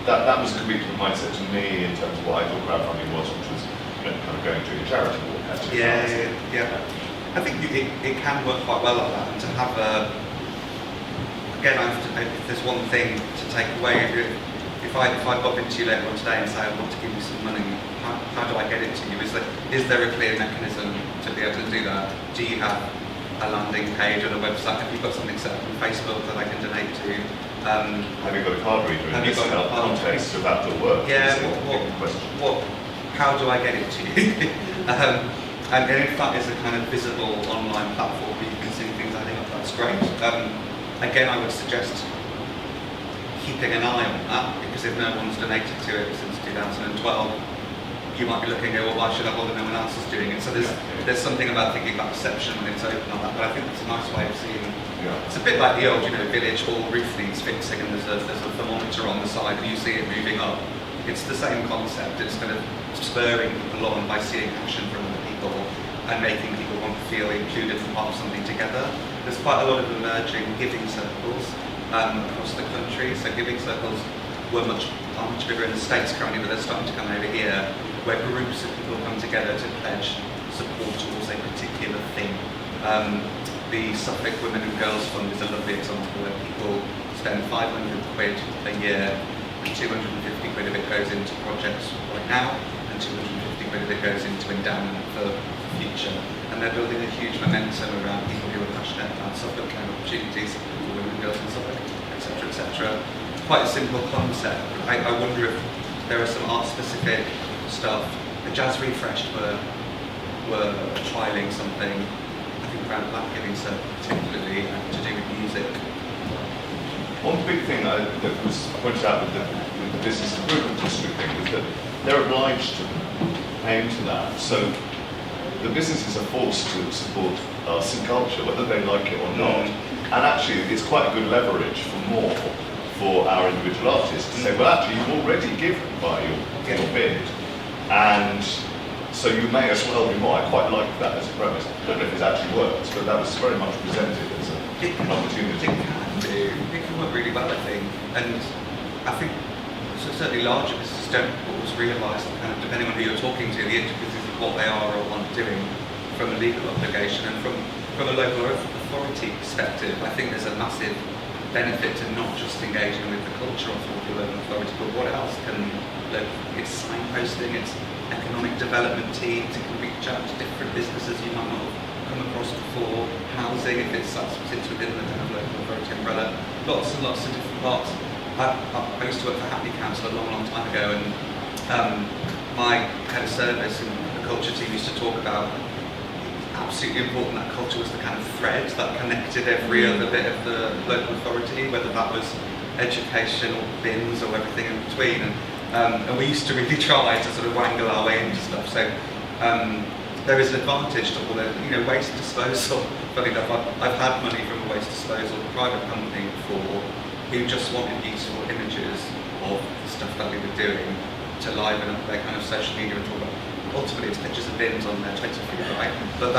that was a complete mindset to me in terms of what I thought crowdfunding was, which was, you know, kind of going to a charity walk actually. Yeah. I think it can work quite well like that, and to have again, if there's one thing to take away, if I bump into you later on today and say I want to give you some money, how do I get it to you? Is there a clear mechanism to be able to do that? Do you have a landing page or a website? Have you got something set up on Facebook that I can donate to? Have you got a card reader in this context of outdoor work? Yeah, how do I get it to you? And if that is a kind of visible online platform where you can see things adding up, that's great. Again, I would suggest keeping an eye on that, because if no one's donated to it since 2012, you might be looking at, well, why should I bother, no one else is doing it? So there's something about thinking about perception when it's open on that, but I think it's a nice way of seeing. It's a bit like the old, village hall roof needs fixing, and there's a thermometer on the side and you see it moving up. It's the same concept. It's kind of spurring people on by seeing action from other people and making people want to feel included and part of something together. There's quite a lot of emerging giving circles across the country. So giving circles are much bigger in the States currently, but they're starting to come over here, where groups of people come together to pledge support towards a particular thing. The Suffolk Women and Girls Fund is a lovely example where people spend £500 a year and 250 quid of it goes into projects right now, and 250 quid of it goes into endowment for the future. And they're building a huge momentum around people who are passionate about Suffolk and opportunities for women and girls in Suffolk, etc., etc. Quite a simple concept. I wonder if there are some art-specific stuff. The Jazz Refreshed were trialling something, I think around Black Giving, so particularly to do with music. One big thing that was pointed out with the business improvement district thing was that they're obliged to pay into that. So the businesses are forced to support arts and culture, whether they like it or not. And actually, it's quite a good leverage for our individual artists to say, well, actually, you've already given by your bid, and so you may as well do more. I quite like that as a premise. I don't know if it actually works, but that was very much presented as an opportunity. It can work really well, I think, and I think certainly larger businesses don't always realise, kind of depending on who you're talking to, the intricacies of what they are or want doing from a legal obligation, and from a local authority perspective. I think there's a massive benefit to not just engaging with the culture of the local authority, but what else can it's signposting, it's economic development teams, it can reach out to different businesses you might not have come across before, housing, if it sits within the kind of local authority umbrella, lots and lots of different parts. I used to work for Hackney Council a long, long time ago, and my head of service and the culture team used to talk about absolutely important that culture was the kind of thread that connected every other bit of the local authority, whether that was education or bins or everything in between. And we used to really try to sort of wangle our way into stuff. So there is an advantage to all the, waste disposal. Funny enough, I've had money from a waste disposal private company before who just wanted useful images of the stuff that we were doing to liven up their kind of social media and talk about. Ultimately, it's pictures of bins on their Twitter feed, right? But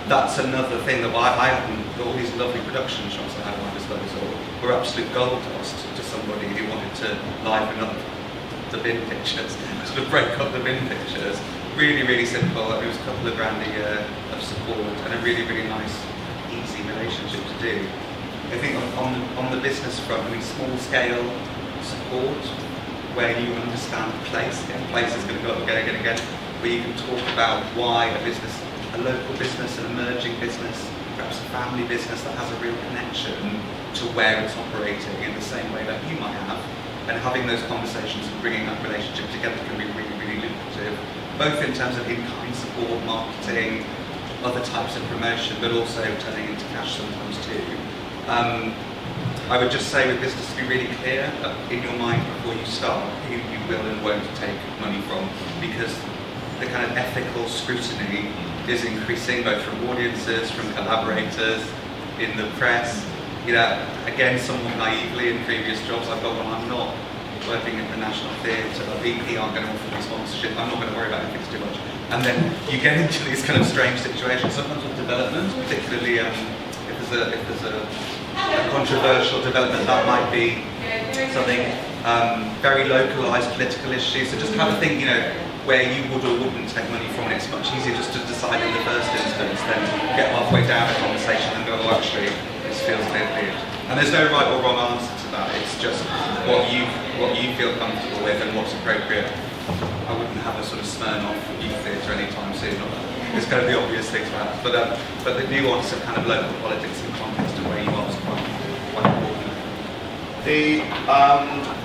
that's another thing that I haven't. All these lovely production shots I had at my disposal were absolute gold dust to somebody who wanted to liven up the bin pictures, sort of break up the bin pictures. Really, really simple. It was a couple of grand a year of support and a really, really nice, easy relationship to do. I think on the business front, small scale support where you understand place. Place is going to go up again and again. Where you can talk about why a local business, an emerging business, perhaps a family business that has a real connection to where it's operating in the same way that you might have, and having those conversations and bringing that relationship together can be really, really lucrative, both in terms of in-kind support, marketing, other types of promotion, but also turning into cash sometimes too. I would just say with business to be really clear in your mind before you start who you will and won't take money from, because the kind of ethical scrutiny is increasing both from audiences, from collaborators, in the press. Again, somewhat naively in previous jobs I've got when I'm not working at the National Theatre, the VP aren't going to offer me sponsorship, I'm not going to worry about anything too much. And then you get into these kind of strange situations, sometimes with development, particularly if there's a controversial development that might be something very localised political issues. So just have a think, where you would or wouldn't take money from, and it's much easier just to decide in the first instance than get halfway down a conversation and go, oh, actually, this feels a bit weird. And there's no right or wrong answer to that. It's just what you feel comfortable with and what's appropriate. I wouldn't have a sort of Smirnoff youth theatre anytime soon. It's kind of the obvious thing to have. But the nuance of kind of local politics and context of where you are is quite important.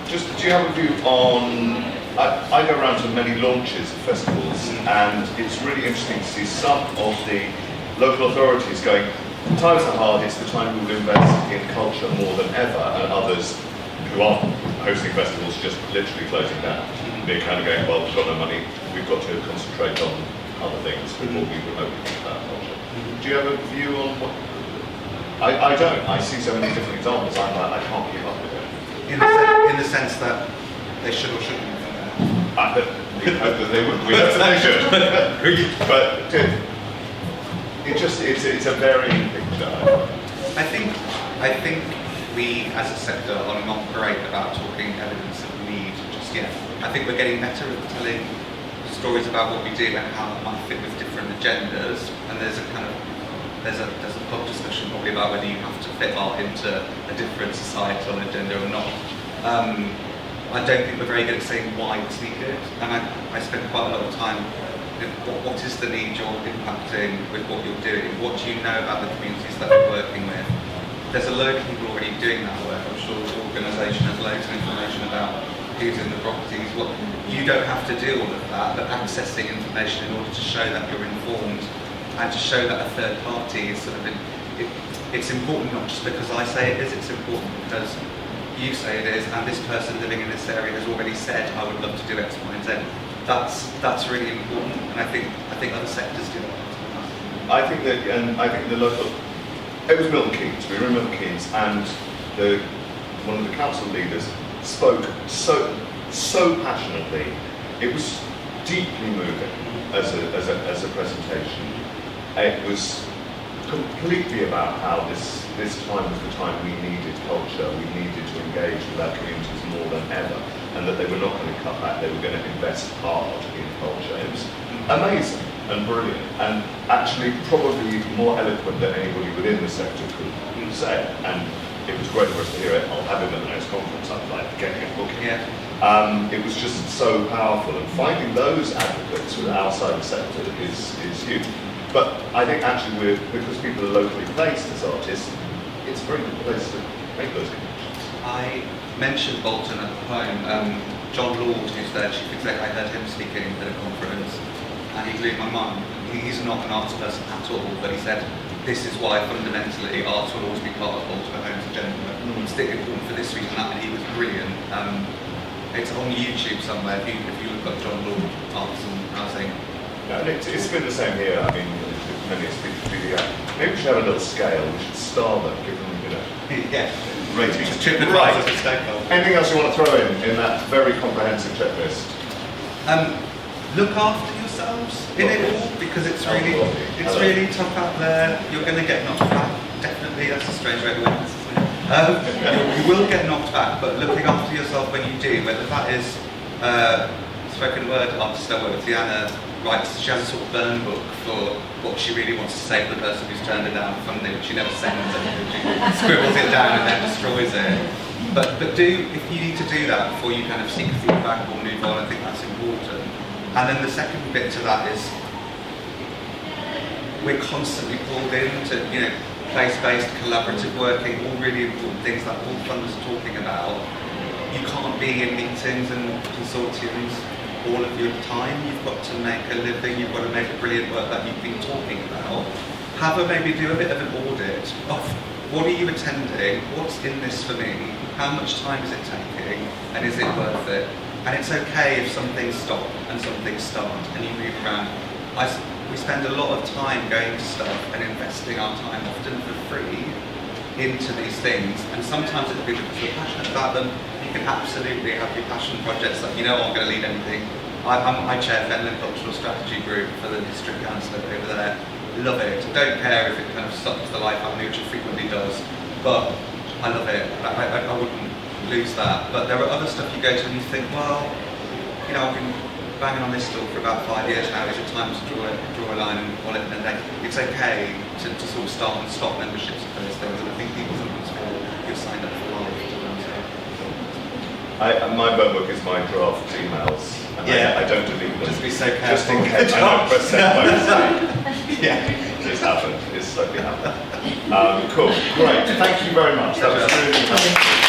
Do you have a view on? I go around to many launches of festivals, and it's really interesting to see some of the local authorities going, times are hard, it's the time we will invest in culture more than ever, and others who aren't hosting festivals just literally closing down. They're kind of going, well, we've got no money, we've got to concentrate on other things before we remotely think about culture. Do you have a view on what? I don't. I see so many different examples, I'm like, I can't keep up with it. In the sense that they should or shouldn't. We hope that they would. We hope that they should. But it's a varying picture. I think we as a sector are not great about talking evidence of need just yet. I think we're getting better at telling stories about what we do and how that might fit with different agendas. And there's a pub discussion probably about whether you have to fit art into a different societal agenda or not. I don't think we're very good at saying why it's needed, and I spend quite a lot of time, what is the need you're impacting with what you're doing? What do you know about the communities that you're working with? There's a load of people already doing that work. I'm sure the organisation has loads of information about who's in the properties. What you don't have to do all of that, but accessing information in order to show that you're informed and to show that a third party is sort of it's important not just because I say it is, it's important because you say it is, and this person living in this area has already said, I would love to do X, Y, and Z. That's really important, and I think other sectors do that. I think the local, it was Milton Keynes. We were in Milton Keynes, and one of the council leaders spoke so passionately. It was deeply moving as a presentation. It was completely about how this time was the time we needed culture, we needed to engage with our communities more than ever, and that they were not going to cut back, they were going to invest hard in culture. It was amazing and brilliant, and actually probably more eloquent than anybody within the sector could say. And it was great for us to hear it. I'll have him at the next conference. I'd like getting it booking. Yeah. It was just so powerful, and finding those advocates who are outside the sector is huge. But I think actually because people are locally placed as artists, it's a very good place to make those connections. I mentioned Bolton at the home. John Lord, who's their chief exec, I heard him speaking at a conference, and he blew my mind. He's not an arts person at all, but he said, this is why fundamentally arts will always be part of Bolton at Home's agenda. It's important for this reason, that, and he was brilliant. It's on YouTube somewhere, if you look up John Lord, arts and housing. Yeah, and it's been the same here. I mean, many speakers do that. Maybe we should have a little scale. We should star them, give them, yeah, ratings. Right. Anything else you want to throw in that very comprehensive checklist? Look after yourselves in it all, because it's really tough out there. You're going to get knocked back. Definitely, that's a strange way to win this, isn't it? You will get knocked back, but looking after yourself when you do, whether that is spoken word artist, I work with Adriana, she has a sort of burn book for what she really wants to say to the person who's turned it down for funding, but she never sends it. She scribbles it down and then destroys it. But if you need to do that before you kind of seek feedback or move on, I think that's important. And then the second bit to that is we're constantly pulled into, place-based, collaborative working, all really important things that all funders are talking about. You can't be in meetings and consortiums all of your time. You've got to make a living, you've got to make a brilliant work that you've been talking about. Maybe do a bit of an audit of what are you attending, what's in this for me, how much time is it taking, and is it worth it? And it's okay if some things stop and some things start and you move around. We spend a lot of time going to stuff and investing our time, often for free, into these things, and sometimes it'll be because we're passionate about them. You can absolutely have your passion projects that aren't going to lead anything. I chair Fenland Cultural Strategy Group for the District Council over there. Love it. Don't care if it kind of sucks the life out of me, which it frequently does, but I love it. I wouldn't lose that. But there are other stuff you go to and you think, well, I've been banging on this store for about 5 years now. Is it time to draw a line and call it? And then it's okay to sort of start and stop memberships of those things. And I think people sometimes feel you're signed up for life. My burn book is my draft emails, and I don't delete them. Just be so careful. Just in case. I don't press send by mistake. It's happened. It's certainly happened. Cool. Great. Thank you very much. That was really